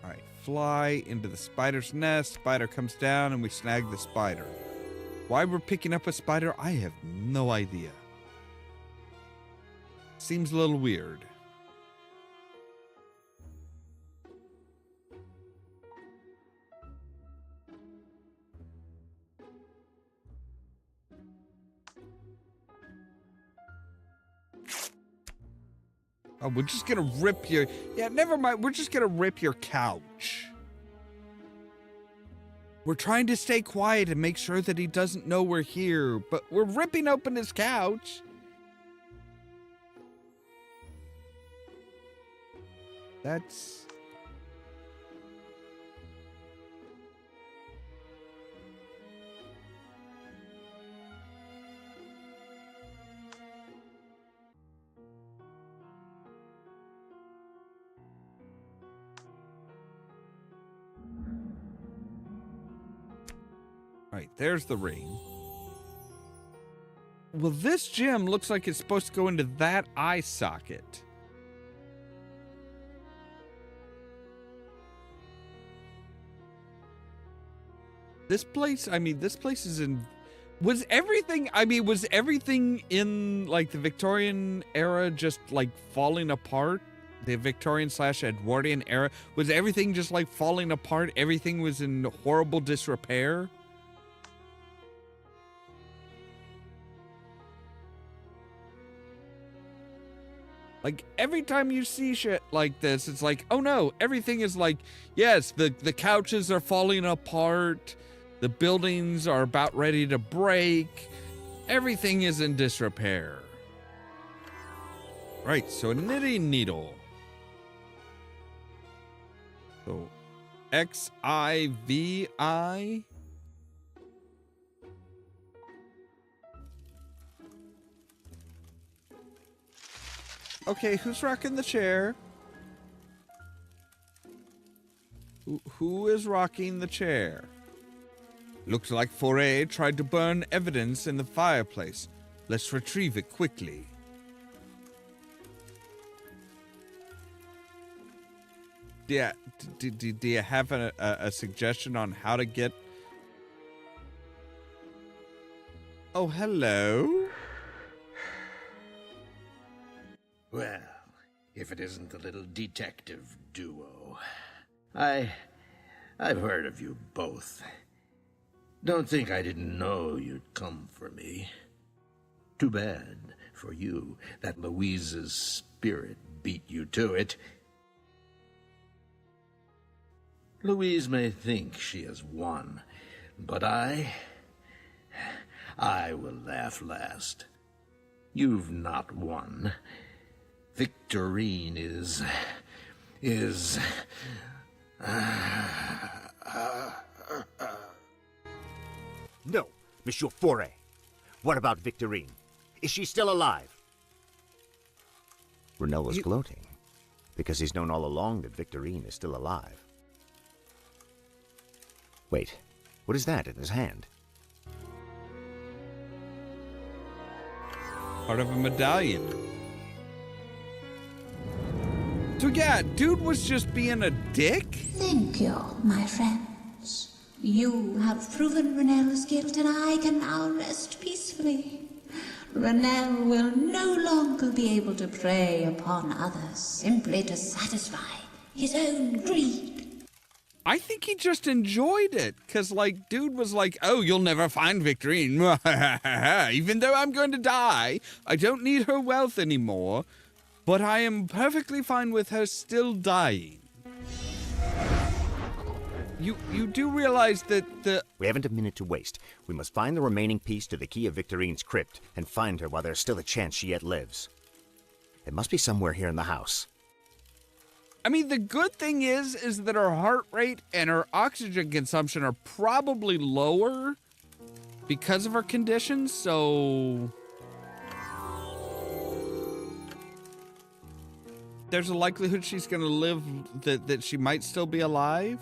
S1: All right, fly into the spider's nest. Spider comes down and we snag the spider. Why we're picking up a spider, I have no idea. Seems a little weird. Oh, we're just gonna rip your... Yeah, never mind. We're just gonna rip your couch. We're trying to stay quiet and make sure that he doesn't know we're here, but we're ripping open his couch. That's... Right, there's the ring. Well, this gem looks like it's supposed to go into that eye socket. This place is in... Was everything in, like, the Victorian era just, like, falling apart? The Victorian/Edwardian era? Was everything just, like, falling apart? Everything was in horrible disrepair? Like, every time you see shit like this, it's like, oh no, everything is like, yes, the couches are falling apart, the buildings are about ready to break, everything is in disrepair. Right, so a knitting needle. So, Xivi. Okay, who's rocking the chair? Who is rocking the chair? Looks like Foray tried to burn evidence in the fireplace. Let's retrieve it quickly. Yeah, do you have a suggestion on how to get... Oh, hello?
S3: Well, if it isn't the little detective duo. I've heard of you both. Don't think I didn't know you'd come for me. Too bad for you that Louise's spirit beat you to it. Louise may think she has won, but I will laugh last. You've not won. Victorine is...
S4: No, Monsieur Foray. What about Victorine? Is she still alive? Renel was gloating, because he's known all along that Victorine is still alive. Wait, what is that in his hand?
S1: Part of a medallion. So yeah, dude was just being a dick?
S2: Thank you, my friends. You have proven Renel's guilt, and I can now rest peacefully. Renel will no longer be able to prey upon others simply to satisfy his own greed.
S1: I think he just enjoyed it, because, like, dude was like, oh, you'll never find Victorine. Even though I'm going to die, I don't need her wealth anymore, but I am perfectly fine with her still dying. You do realize that
S4: We haven't a minute to waste. We must find the remaining piece to the key of Victorine's crypt and find her while there's still a chance she yet lives. It must be somewhere here in the house.
S1: I mean, the good thing is that her heart rate and her oxygen consumption are probably lower because of her condition, so... There's a likelihood she's gonna live, that she might still be alive.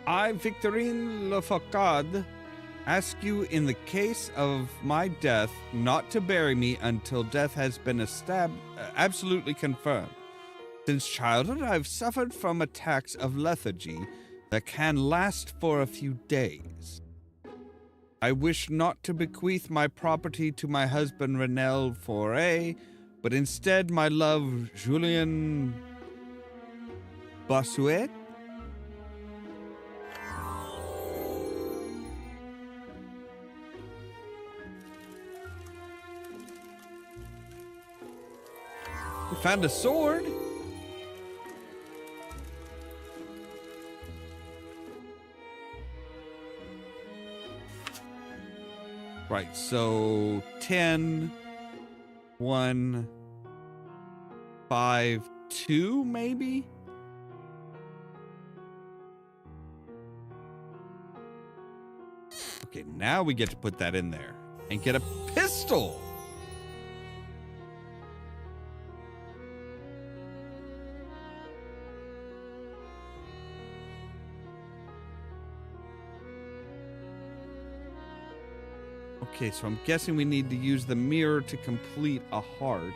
S1: I, Victorine Lefocade, ask you in the case of my death not to bury me until death has been absolutely confirmed. Since childhood, I've suffered from attacks of lethargy that can last for a few days. I wish not to bequeath my property to my husband Renel Foray, but instead my love Julien Bossuet. found a sword. Right, so 10, 1, 5, 2, maybe? Okay, now we get to put that in there and get a pistol. Okay, so I'm guessing we need to use the mirror to complete a heart.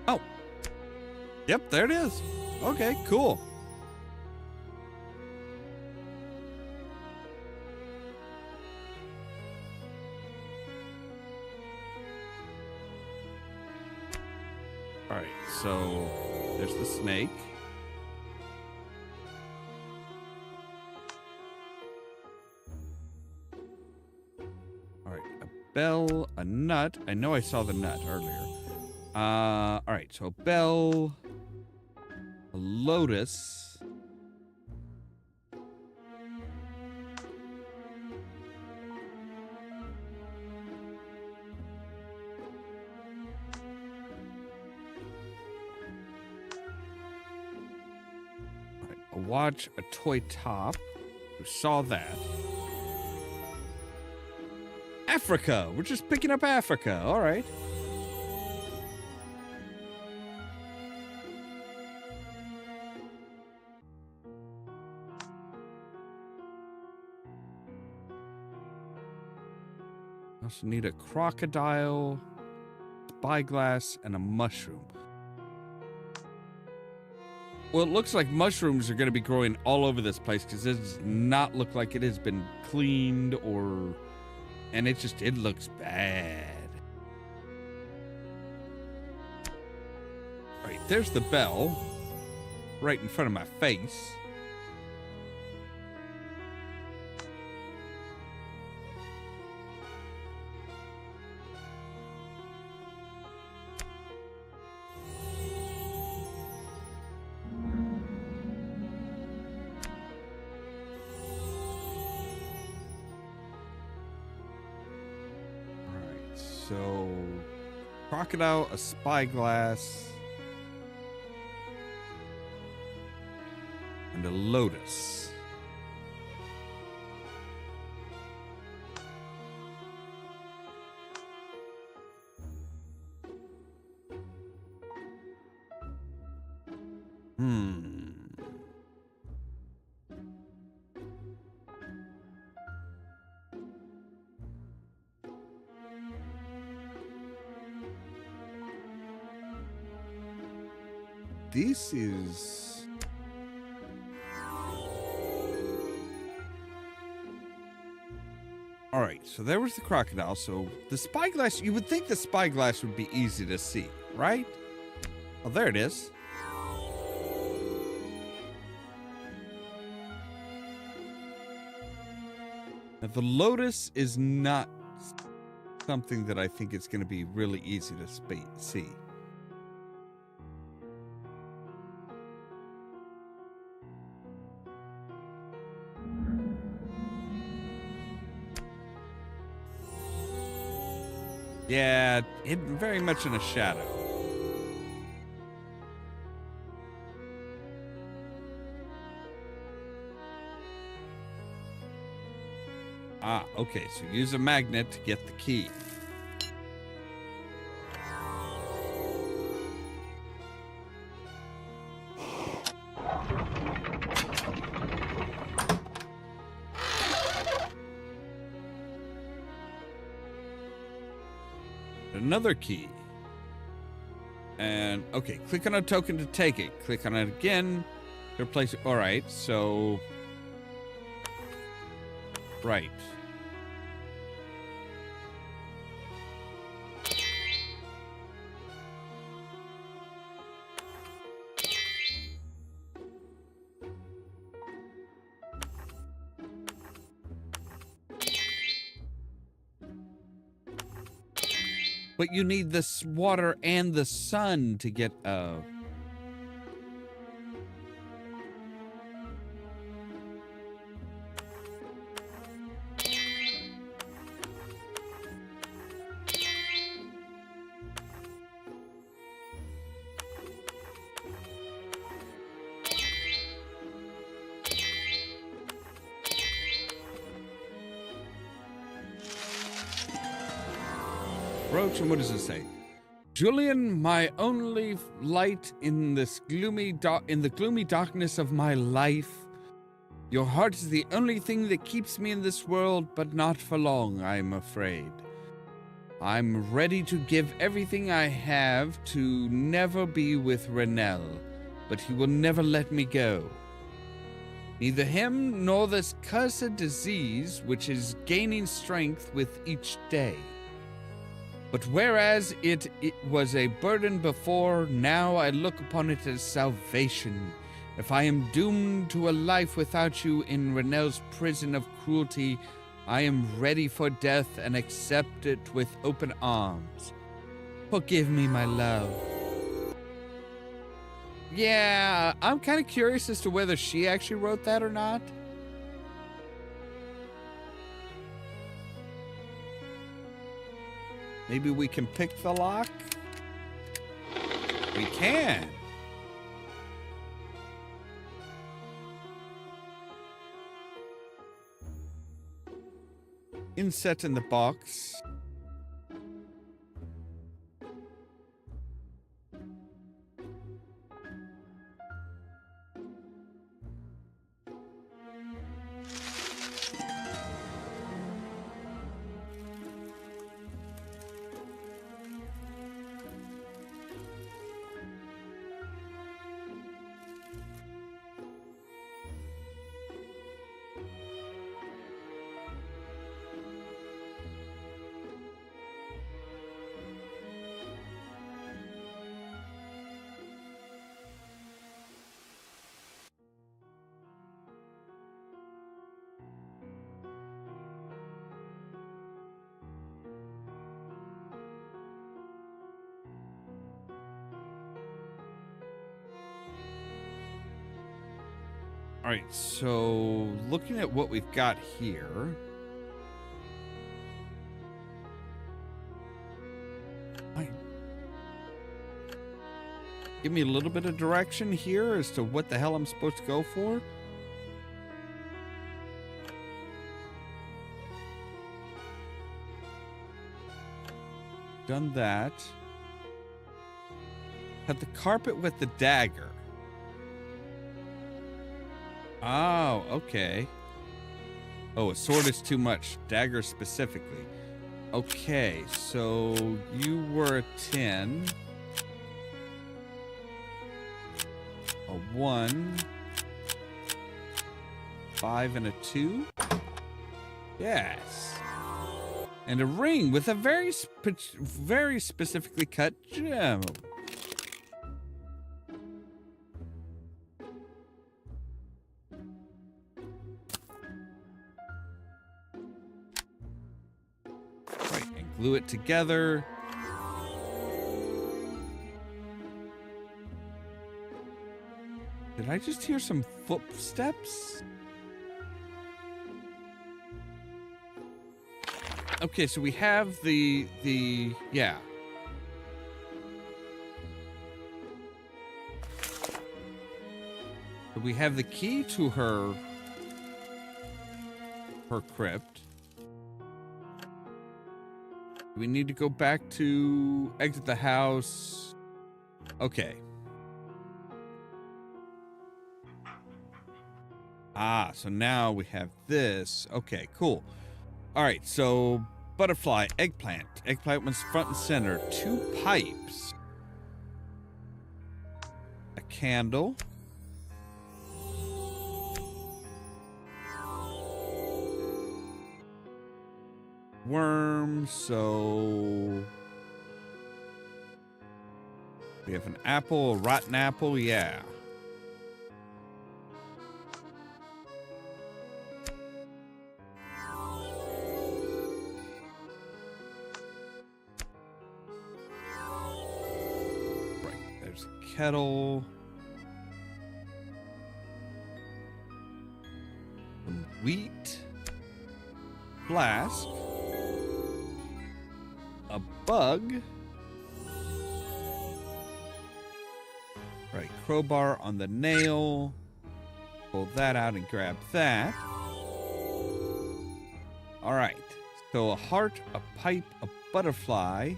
S1: Oh. Yep, there it is. Okay, cool. All right, so there's the snake. All right, a bell, a nut. I know I saw the nut earlier. All right, so a bell, a lotus. A watch, a toy top. We saw that. Africa. We're just picking up Africa. All right. Also need a crocodile, spyglass, and a mushroom. Well, it looks like mushrooms are going to be growing all over this place because it does not look like it has been cleaned or... And it looks bad. All right, there's the bell. Right in front of my face. So, crocodile, a spyglass, and a lotus. This is... All right, so there was the crocodile. So the spyglass, you would think the spyglass would be easy to see, right? Oh, there it is. Now, the lotus is not something that I think it's going to be really easy to see. Yeah, hidden very much in a shadow. Ah, okay, so use a magnet to get the key. Another key. And, okay, click on a token to take it. Click on it again to replace it. All right, so... Right. But you need this water and the sun to get Roach, and what does it say? Julian, my only light in this gloomy darkness of my life. Your heart is the only thing that keeps me in this world, but not for long, I'm afraid. I'm ready to give everything I have to never be with Renell, but he will never let me go. Neither him nor this cursed disease, which is gaining strength with each day. But whereas it was a burden before, now I look upon it as salvation. If I am doomed to a life without you in Renell's prison of cruelty, I am ready for death and accept it with open arms. Forgive me, my love. Yeah, I'm kind of curious as to whether she actually wrote that or not. Maybe we can pick the lock? We can. Inset in the box. All right, so looking at what we've got here. Give me a little bit of direction here as to what the hell I'm supposed to go for. Done that. Cut the carpet with the dagger. Oh, okay. Oh, a sword is too much. Dagger specifically. Okay, so you were a 10. A 1. 5 and a 2. Yes. And a ring with a very specifically cut gem. Glue it together. Did I just hear some footsteps? Okay, so we have the yeah. So we have the key to her crypt. We need to go back to exit the house. Okay. Ah, so now we have this. Okay, cool. All right, so butterfly, eggplant. Eggplant was front and center. 2 pipes. A candle. Worm, so we have an apple, a rotten apple, yeah. kettle. Some wheat. Flask. A bug. Right, crowbar on the nail. Pull that out and grab that. All right, so a heart, a pipe, a butterfly.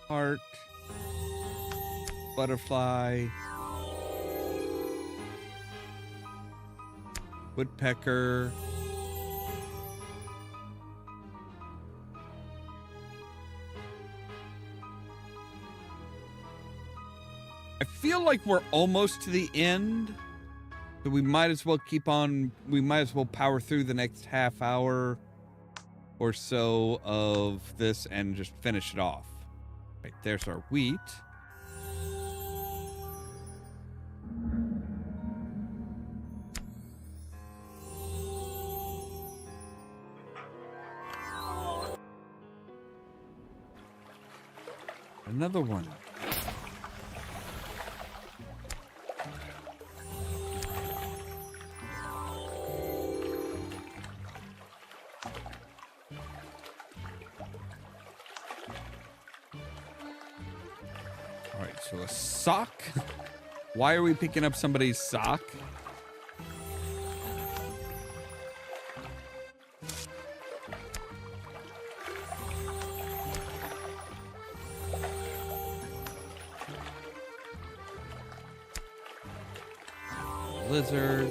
S1: Heart. Butterfly. Woodpecker. I feel like we're almost to the end, so we might as well keep on. We might as well power through the next half hour or so of this and just finish it off. Right, there's our wheat. Another one. All right, so a sock. Why are we picking up somebody's sock? Lizard.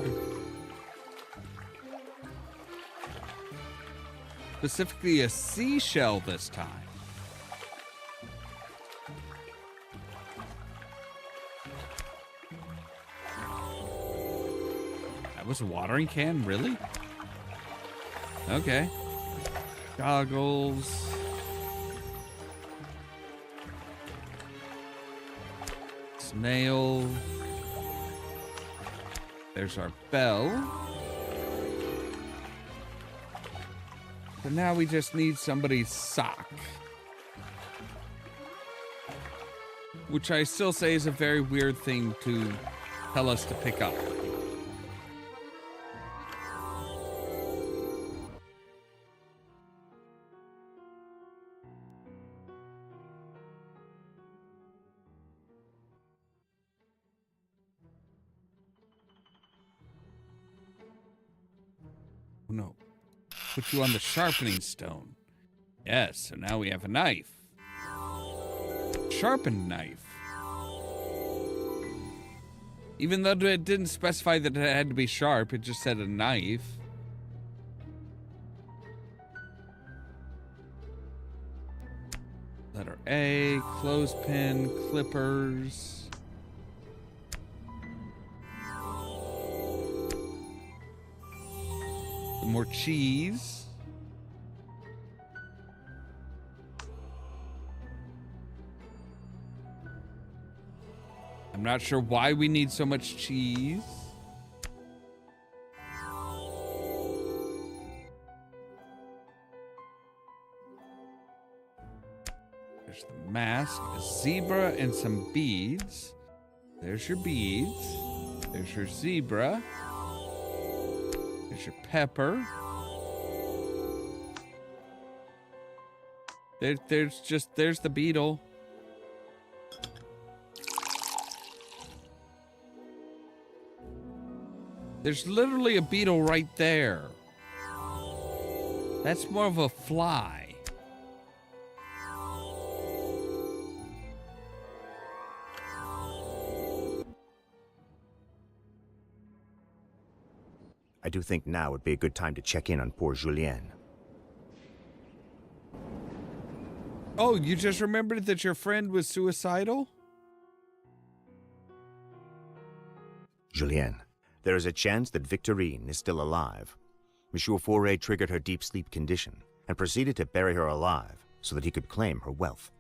S1: Specifically a seashell this time. That was a watering can, really? Okay. Goggles. Snail. There's our bell. So now we just need somebody's sock. Which I still say is a very weird thing to tell us to pick up. No. Put you on the sharpening stone. Yes, so now we have a knife. Sharpened knife. Even though it didn't specify that it had to be sharp, it just said a knife. Letter A, clothespin, clippers. More cheese. I'm not sure why we need so much cheese. There's the mask, a zebra, and some beads. There's your beads. There's your zebra. There's your pepper. There's the beetle. There's literally a beetle right there. That's more of a fly.
S4: I do think now would be a good time to check in on poor Julien.
S1: Oh, you just remembered that your friend was suicidal?
S4: Julien, there is a chance that Victorine is still alive. Monsieur Foray triggered her deep sleep condition and proceeded to bury her alive so that he could claim her wealth.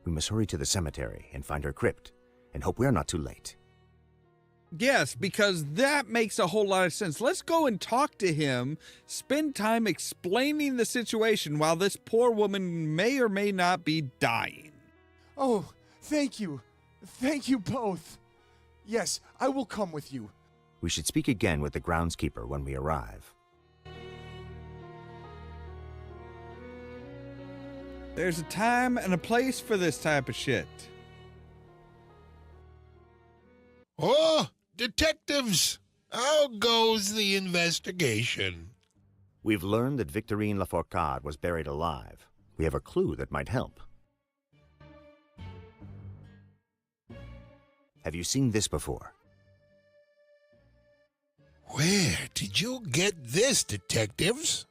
S4: We must hurry to the cemetery and find her crypt and hope we are not too late.
S1: Yes, because that makes a whole lot of sense. Let's go and talk to him, spend time explaining the situation while this poor woman may or may not be dying.
S5: Oh, Thank you. Thank you both. Yes, I will come with you.
S4: We should speak again with the groundskeeper when we arrive.
S1: There's a time and a place for this type of shit.
S6: Oh, detectives! How goes the investigation?
S4: We've learned that Victorine Lafourcade was buried alive. We have a clue that might help. Have you seen this before?
S6: Where did you get this, detectives?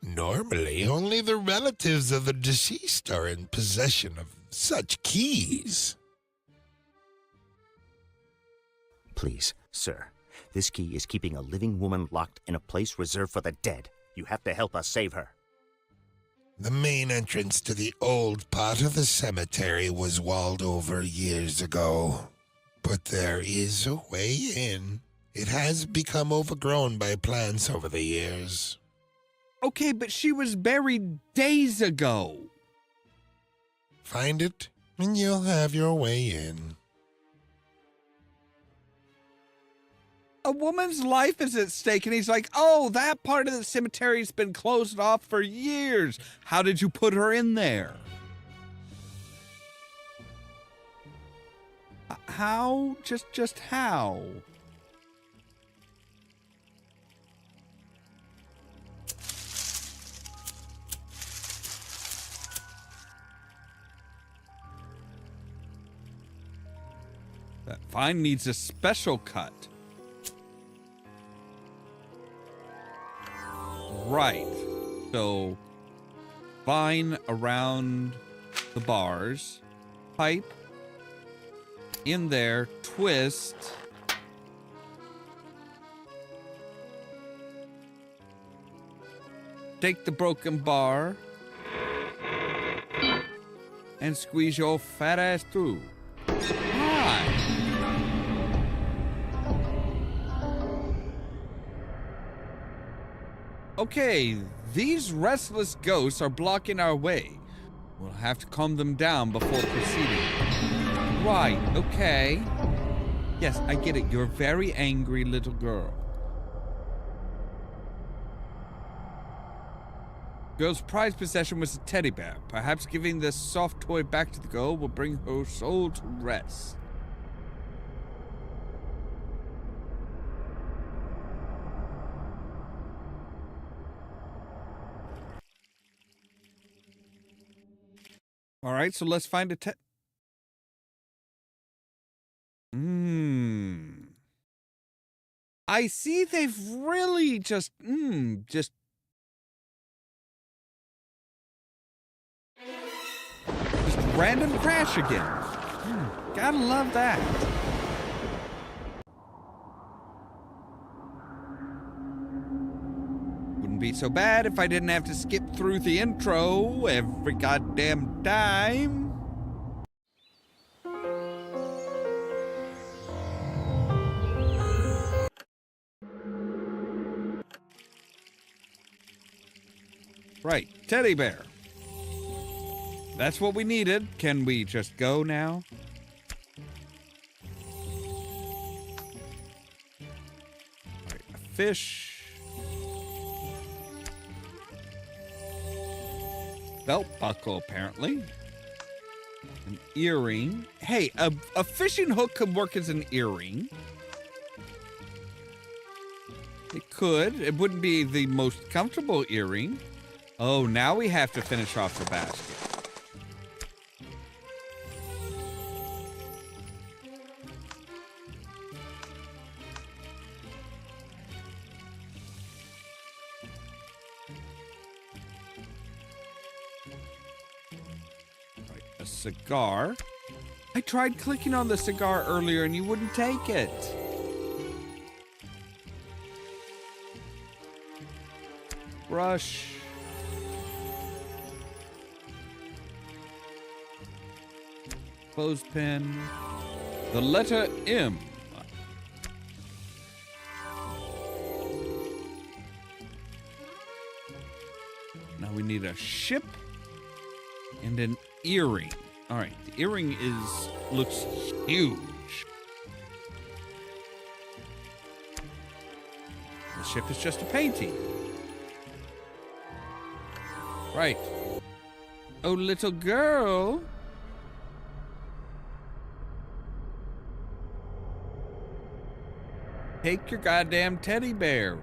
S6: Normally, only the relatives of the deceased are in possession of such keys.
S4: Please, sir. This key is keeping a living woman locked in a place reserved for the dead. You have to help us save her.
S6: The main entrance to the old part of the cemetery was walled over years ago. But there is a way in. It has become overgrown by plants over the years.
S1: Okay, but she was buried days ago.
S6: Find it, and you'll have your way in.
S1: A woman's life is at stake, and he's like, oh, that part of the cemetery's been closed off for years. How did you put her in there? How? Just how? That vine needs a special cut. Right. So, vine around the bars, pipe in there, twist. Take the broken bar and squeeze your fat ass through. Why? Okay, these restless ghosts are blocking our way. We'll have to calm them down before proceeding. Right, okay. Yes, I get it. You're a very angry little girl. Girl's prized possession was a teddy bear. Perhaps giving this soft toy back to the girl will bring her soul to rest. All right, so let's find a I see they've really just random crash again. Gotta love that. Wouldn't be so bad if I didn't have to skip through the intro every goddamn time. Right, teddy bear. That's what we needed. Can we just go now? All right, a fish. Belt buckle, apparently. An earring. Hey, a fishing hook could work as an earring. It could. It wouldn't be the most comfortable earring. Oh, now we have to finish off the basket. Right, a cigar. I tried clicking on the cigar earlier and you wouldn't take it. Brush. Clothespin. The letter M. Now we need a ship and an earring. All right, the earring looks huge. The ship is just a painting. Right. Oh, little girl. Take your goddamn teddy bear.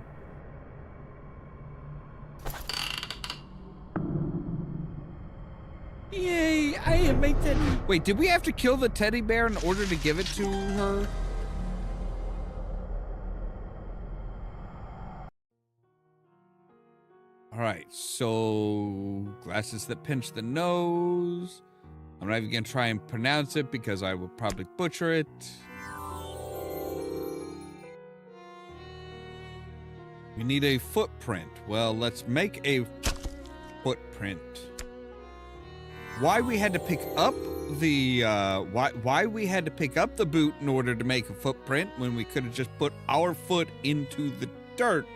S1: Yay, I make that. Wait, did we have to kill the teddy bear in order to give it to her? All right, so glasses that pinch the nose. I'm not even gonna try and pronounce it because I will probably butcher it. We need a footprint. Well, let's make a footprint. Why we had to pick up the why we had to pick up the boot in order to make a footprint when we could have just put our foot into the dirt?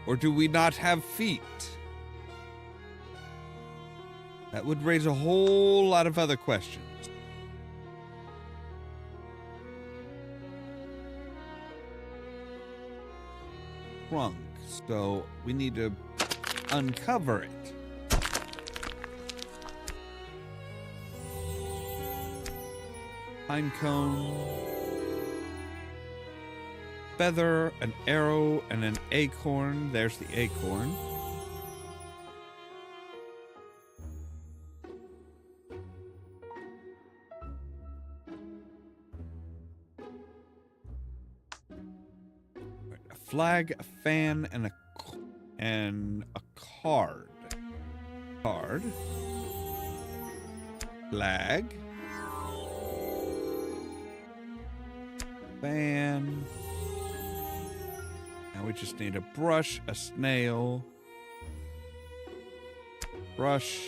S1: Or do we not have feet? That would raise a whole lot of other questions. Trunk. So we need to uncover it. Pine cone. Feather, an arrow, and an acorn. There's the acorn. A flag, a fan, and a card. Card. Flag. Fan. Now we just need a brush, a snail, brush,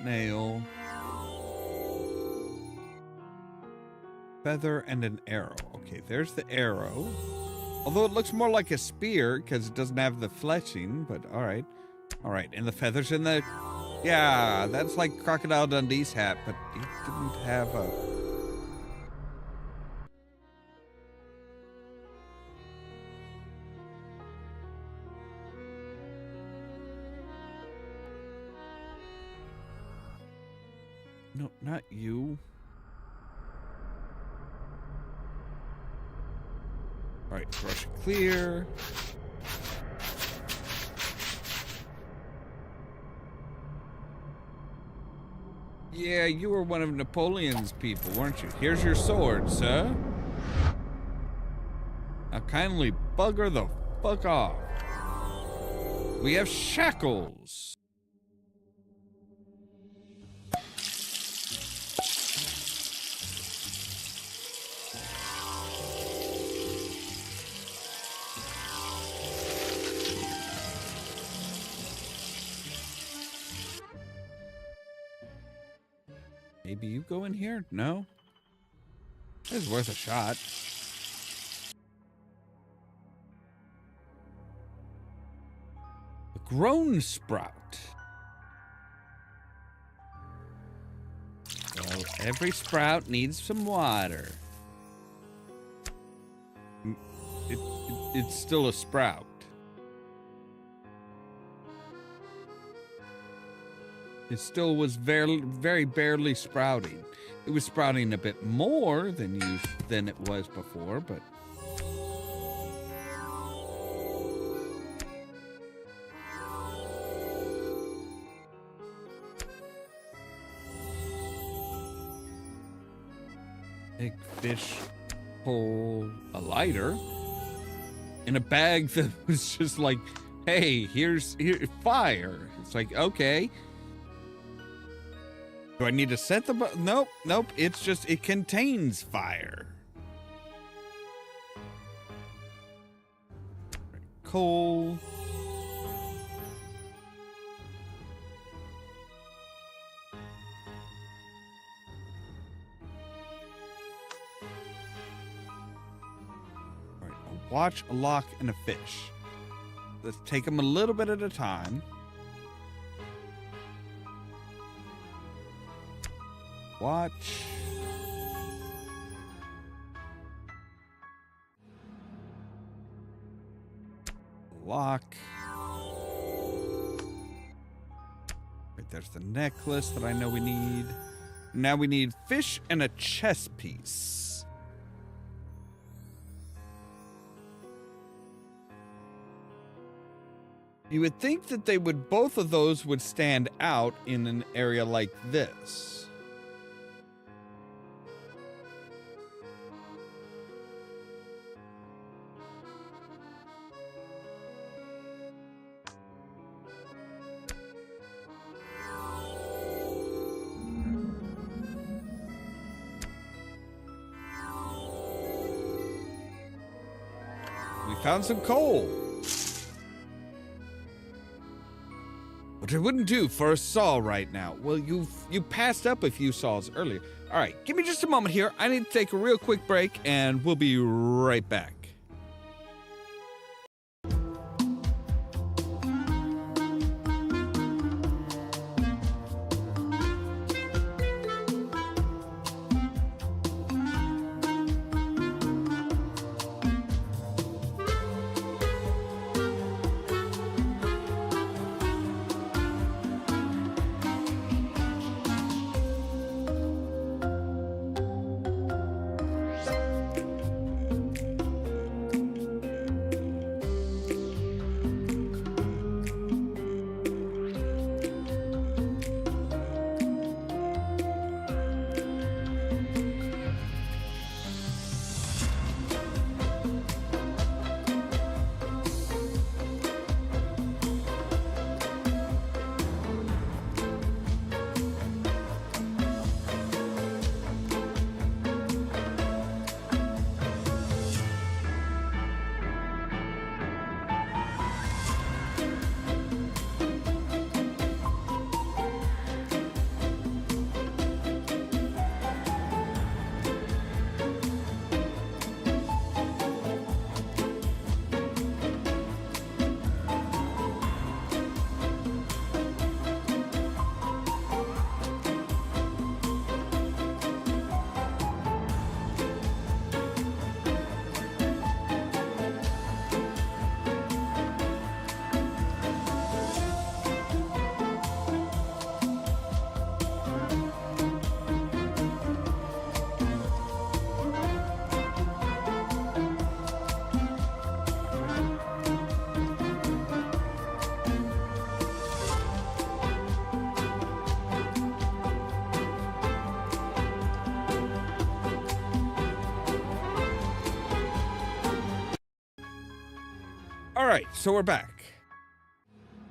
S1: snail, feather, and an arrow. Okay, there's the arrow. Although it looks more like a spear because it doesn't have the fletching, but all right. All right, and the feathers in the... Yeah, that's like Crocodile Dundee's hat, but he didn't have a... No, not you. All right, brush it clear. Yeah, you were one of Napoleon's people, weren't you? Here's your sword, sir. Now kindly bugger the fuck off. We have shackles. Maybe you go in here? No? It's worth a shot. A grown sprout. Well, every sprout needs some water. It's still a sprout. It still was very, very barely sprouting. It was sprouting a bit more than it was before, but big fish pull a lighter in a bag that was just like, hey, here's fire. It's like, okay. Do I need to set the nope, nope. It's just, it contains fire. Coal. watch, a lock, and a fish. Let's take them a little bit at a time. Watch. Lock. Right, there's the necklace that I know we need. Now we need fish and a chess piece. You would think that both of those would stand out in an area like this. We found some coal. But it wouldn't do for a saw right now. Well, you passed up a few saws earlier. All right, give me just a moment here. I need to take a real quick break, and we'll be right back. All right, so we're back.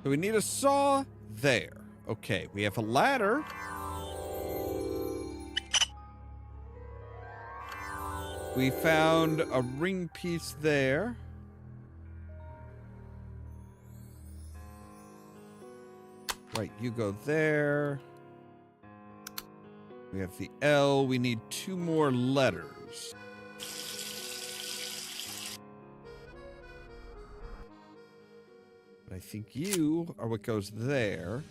S1: So we need a saw there. Okay, we have a ladder. We found a ring piece there. Right, you go there. We have the L. We need 2 more letters. But I think you are what goes there.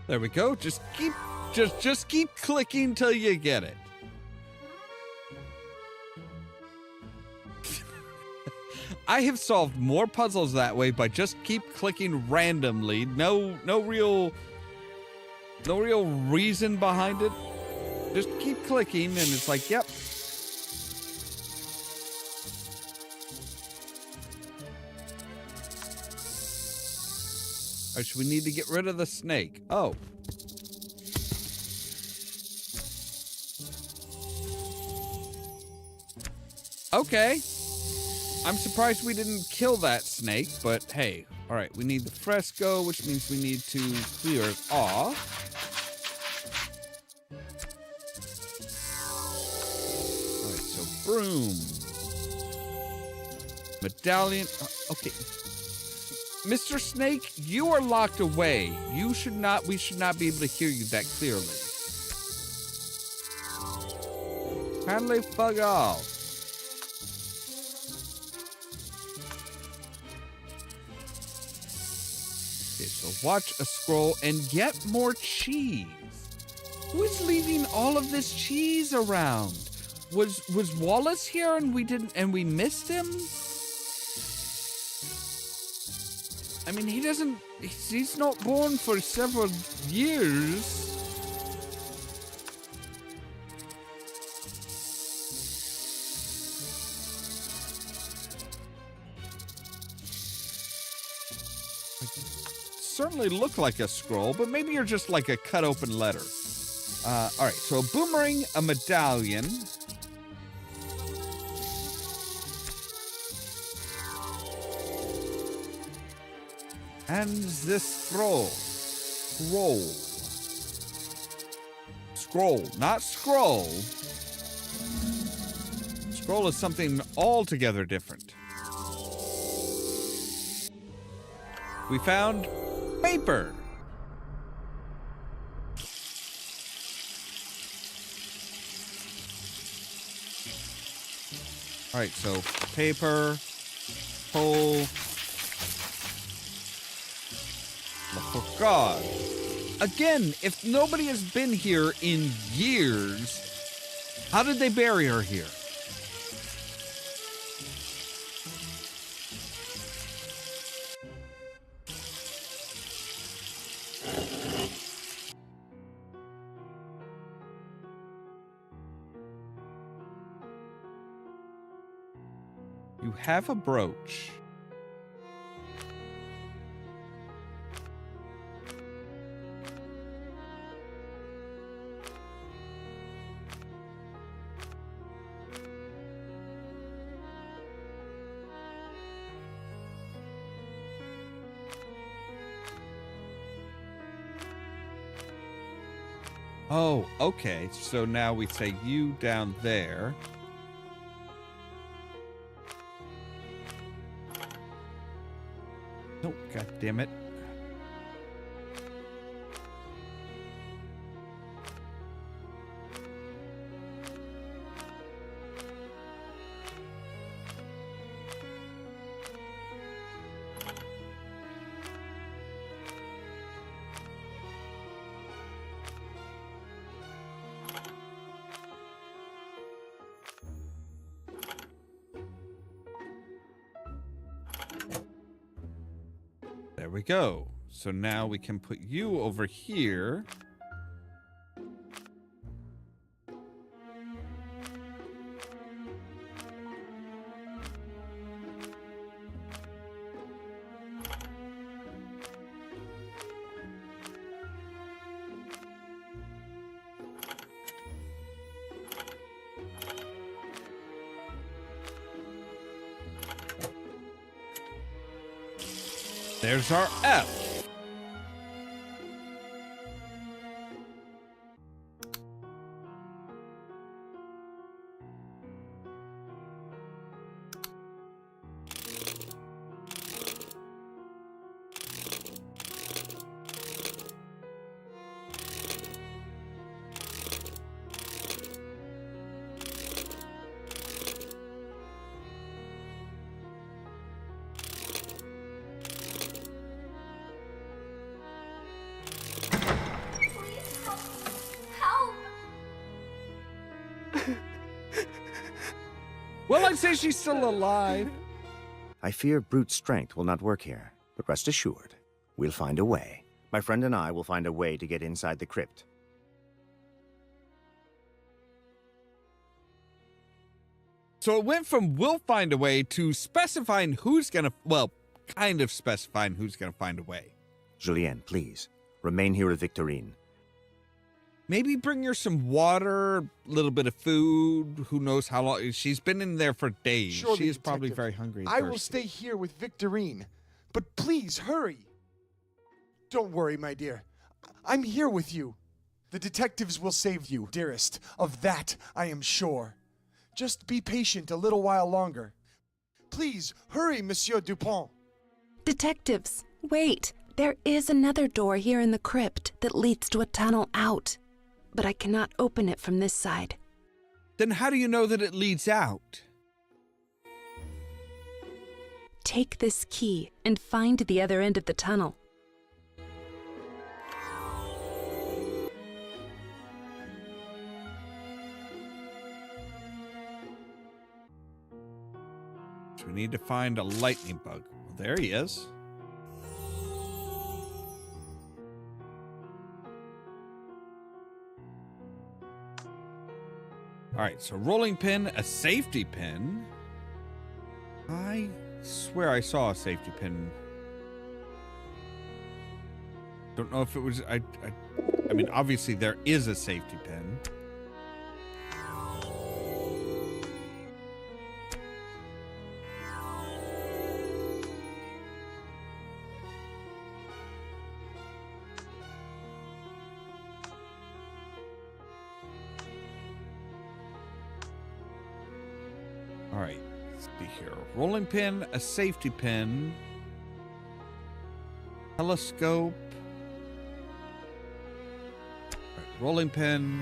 S1: There we go. Just keep Just keep clicking till you get it. I have solved more puzzles that way by just keep clicking randomly. No real reason behind it. Just keep clicking and it's like, yep. Or should we need to get rid of the snake? Oh. Okay. I'm surprised we didn't kill that snake, but hey. All right, we need the fresco, which means we need to clear it off. All right, so broom. Medallion. Okay. Mr. Snake, you are locked away. We should not be able to hear you that clearly. Kindly fuck off. Okay, so watch a scroll and get more cheese. Who is leaving all of this cheese around? Was Wallace here and we missed him? I mean, he's not born for several years. Certainly look like a scroll, but maybe you're just like a cut open letter. All right, so a boomerang, a medallion. And this scroll. Scroll, not scroll. Scroll is something altogether different. We found paper. All right, so paper, hole. For God. Again, if nobody has been here in years, how did they bury her here? You have a brooch. Oh, okay. So now we say you down there. Oh, God damn it. There we go. So now we can put you over here. There's our F. Well, I'd say she's still alive.
S4: I fear brute strength will not work here, but rest assured, we'll find a way. My friend and I will find a way to get inside the crypt.
S1: So it went from we'll find a way to specifying who's gonna, well, kind of specifying who's gonna find a way.
S4: Julienne, please, remain here with Victorine.
S1: Maybe bring her some water, a little bit of food. Who knows how long? She's been in there for days.
S5: Surely,
S1: She is probably
S5: Detective,
S1: very hungry and
S5: I will
S1: thirsty.
S5: stay here with Victorine. But please, hurry. Don't worry, my dear. I'm here with you. The detectives will save you, dearest. Of that, I am sure. Just be patient a little while longer. Please, hurry, Monsieur Dupont.
S7: Detectives, wait. There is another door here in the crypt that leads to a tunnel out. But I cannot open it from this side.
S1: Then how do you know that it leads out?
S7: Take this key and find the other end of the tunnel.
S1: So we need to find a lightning bug. Well, there he is. All right, so rolling pin, a safety pin. I swear I saw a safety pin. Don't know if it was, I mean, obviously there is a safety pin. All right, let's see here. Rolling pin, a safety pin, telescope, all right, rolling pin.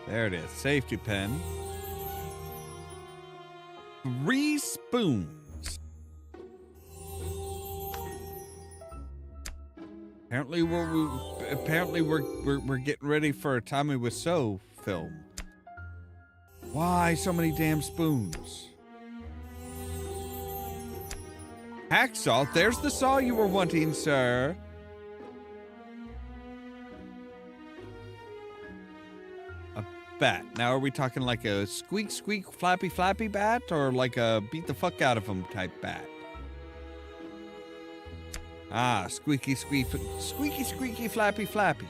S1: There it is, safety pin. 3 spoons. Apparently we're getting ready for a Tommy Wiseau film. Why so many damn spoons? Hacksaw, there's the saw you were wanting, sir. A bat. Now are we talking like a squeak squeak flappy flappy bat or like a beat the fuck out of him type bat? Ah, squeaky, squeaky, squeaky, squeaky, flappy, flappy.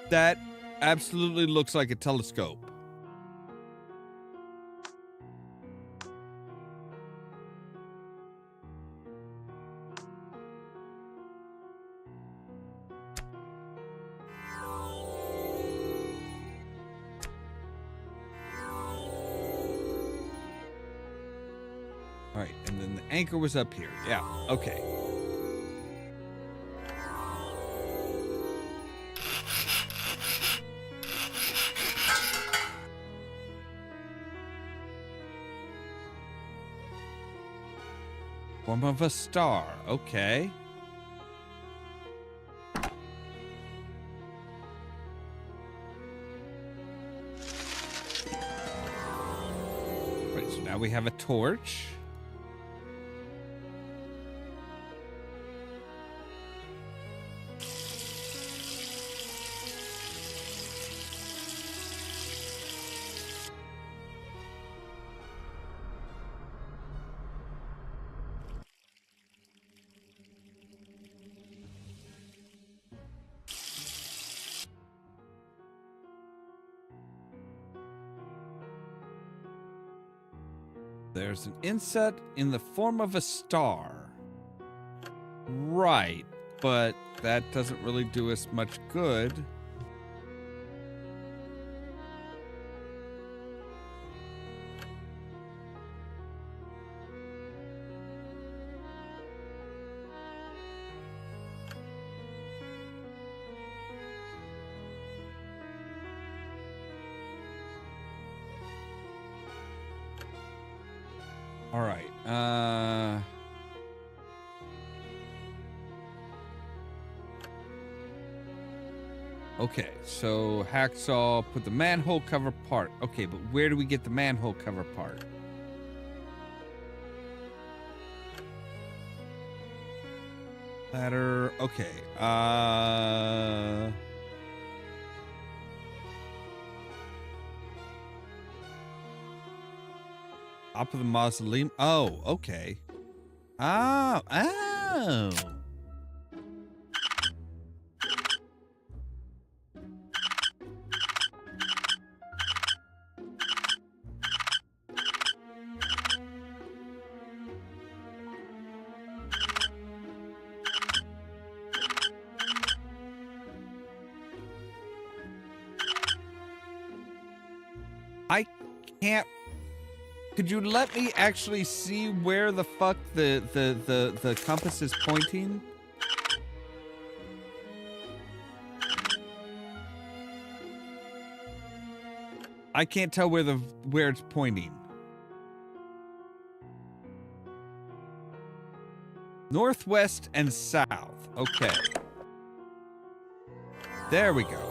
S1: That absolutely looks like a telescope. All right, and then the anchor was up here. Yeah, okay. Form of a star. Okay. Right, so now we have a torch. There's an inset in the form of a star. Right, but that doesn't really do us much good. All right. Okay, so hacksaw, put the manhole cover part. Okay, but where do we get the manhole cover part? Ladder, okay. Top of the mausoleum. Oh, okay. Oh. I can't. Could you let me actually see where the fuck the compass is pointing? I can't tell where it's pointing. Northwest and south. Okay. There we go.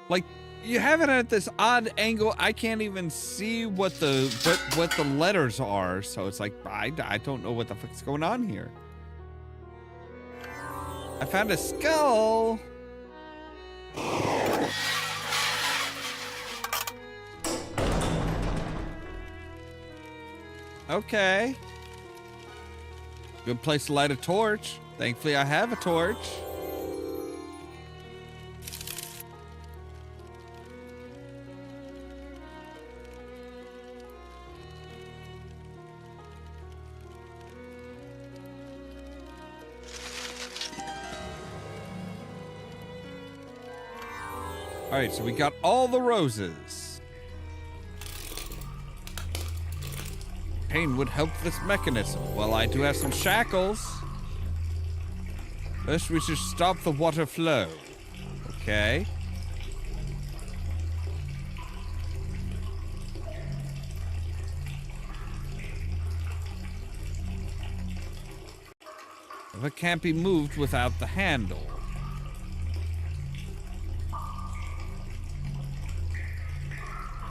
S1: Like, you have it at this odd angle. I can't even see what the letters are. So it's like, I don't know what the fuck's going on here. I found a skull. Okay. Good place to light a torch. Thankfully, I have a torch. All right, so we got all the roses. Pain would help this mechanism. Well, I do have some shackles. First, we should stop the water flow. Okay. It can't be moved without the handle.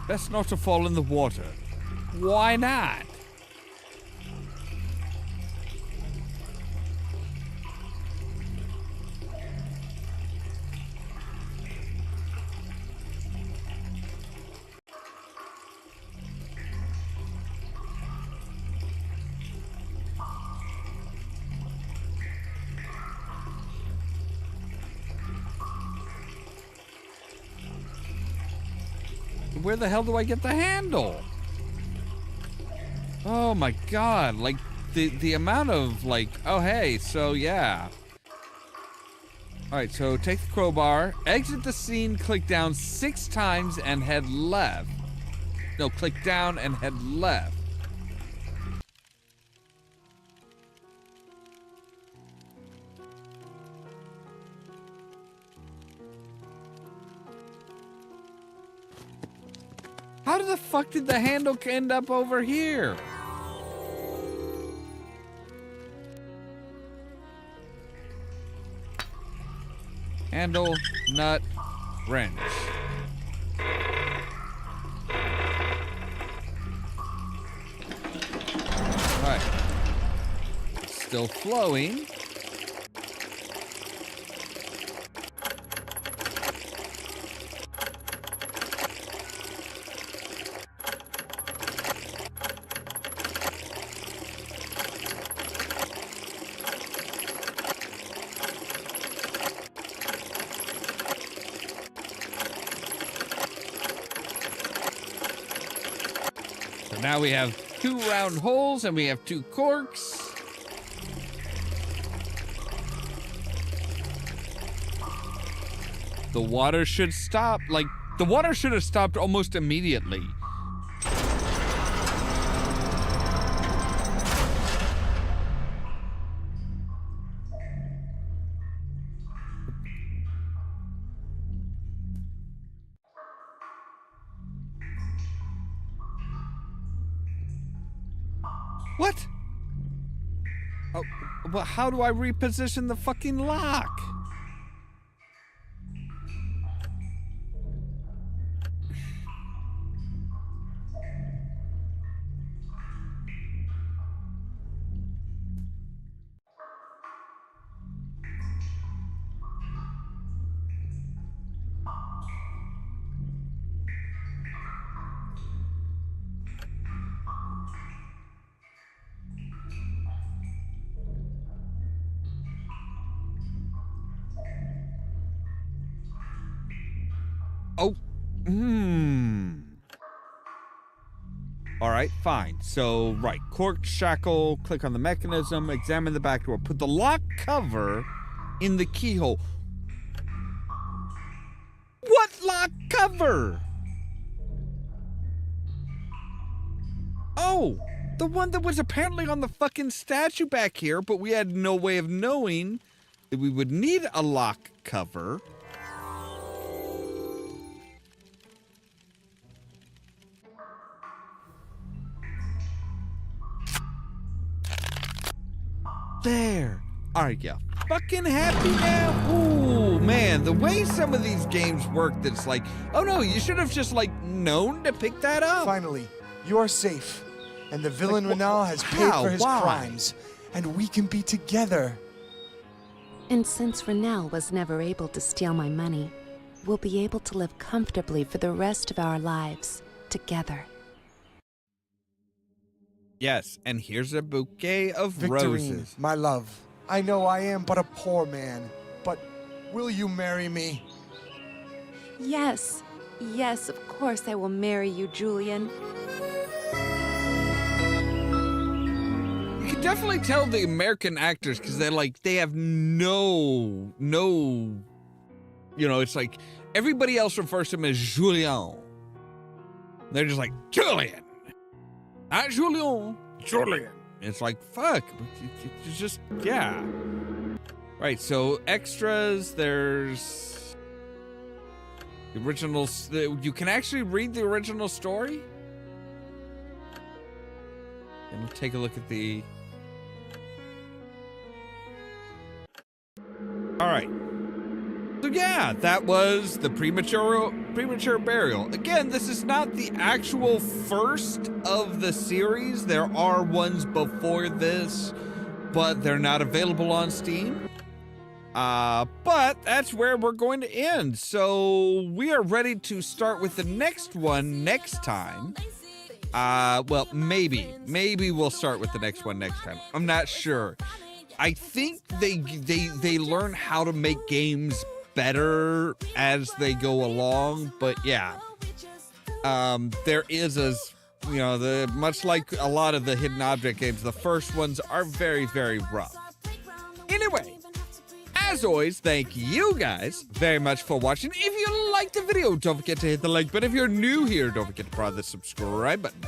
S1: Best not to fall in the water. Why not? Where the hell do I get the handle? Oh my god, like the amount of like, oh hey, so yeah. Alright, so take the crowbar, exit the scene, click down 6 times and head left. No, click down and head left. How the fuck did the handle end up over here? Handle, nut, wrench. Alright. Still flowing. Now we have 2 round holes and we have 2 corks. The water should stop. Like, the water should have stopped almost immediately. What? Oh, well, how do I reposition the fucking lock? Oh, All right, fine. So, right, cork shackle, click on the mechanism, examine the back door, put the lock cover in the keyhole. What lock cover? Oh, the one that was apparently on the fucking statue back here, but we had no way of knowing that we would need a lock cover. There. Are you fucking happy now? Ooh, man, the way some of these games work, that's like, oh no, you should have just, like, known to pick that up.
S5: Finally, you are safe, and the villain
S1: Like,
S5: Renal has paid
S1: how?
S5: for his
S1: Why?
S5: crimes, and we can be together.
S7: And since Renal was never able to steal my money, we'll be able to live comfortably for the rest of our lives together.
S1: Yes, and here's a bouquet of
S5: Victorine,
S1: roses.
S5: my love, I know I am but a poor man, but will you marry me?
S7: Yes, yes, of course I will marry you, Julian.
S1: You can definitely tell the American actors, because they have no, it's like everybody else refers to him as Julien. They're just like, Julian. Not Julien. Julian. It's like, fuck. It's just, yeah. Right, so extras, there's the original. You can actually read the original story. And we'll take a look at the. All right. So yeah, that was the premature burial. Again, this is not the actual first of the series. There are ones before this, but they're not available on Steam. But that's where we're going to end. So we are ready to start with the next one next time. Well, maybe we'll start with the next one next time. I'm not sure. I think they learn how to make games better as they go along, but yeah, there is much like a lot of the hidden object games, the first ones are very, very rough. Anyway, as always, thank you guys very much for watching. If you liked the video, don't forget to hit the like button. If you're new here, don't forget to press the subscribe button.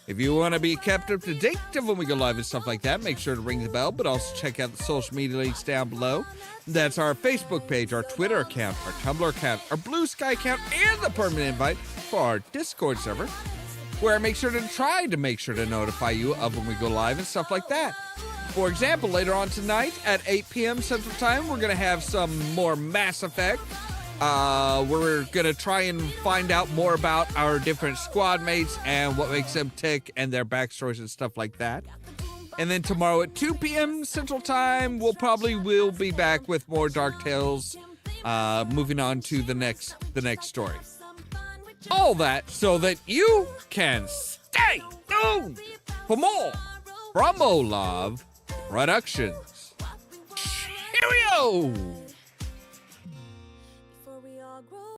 S1: If you want to be kept up to date of when we go live and stuff like that, make sure to ring the bell, but also check out the social media links down below. That's our Facebook page, our Twitter account, our Tumblr account, our Blue Sky account, and the permanent invite for our Discord server, where I make sure to notify you of when we go live and stuff like that. For example, later on tonight at 8 p.m. Central Time, we're going to have some more Mass Effect. We're going to try and find out more about our different squad mates and what makes them tick and their backstories and stuff like that. And then tomorrow at 2 p.m. Central Time, we'll be back with more Dark Tales, moving on to the next story. All that so that you can stay tuned for more from Ollamh Productions. Cheerio!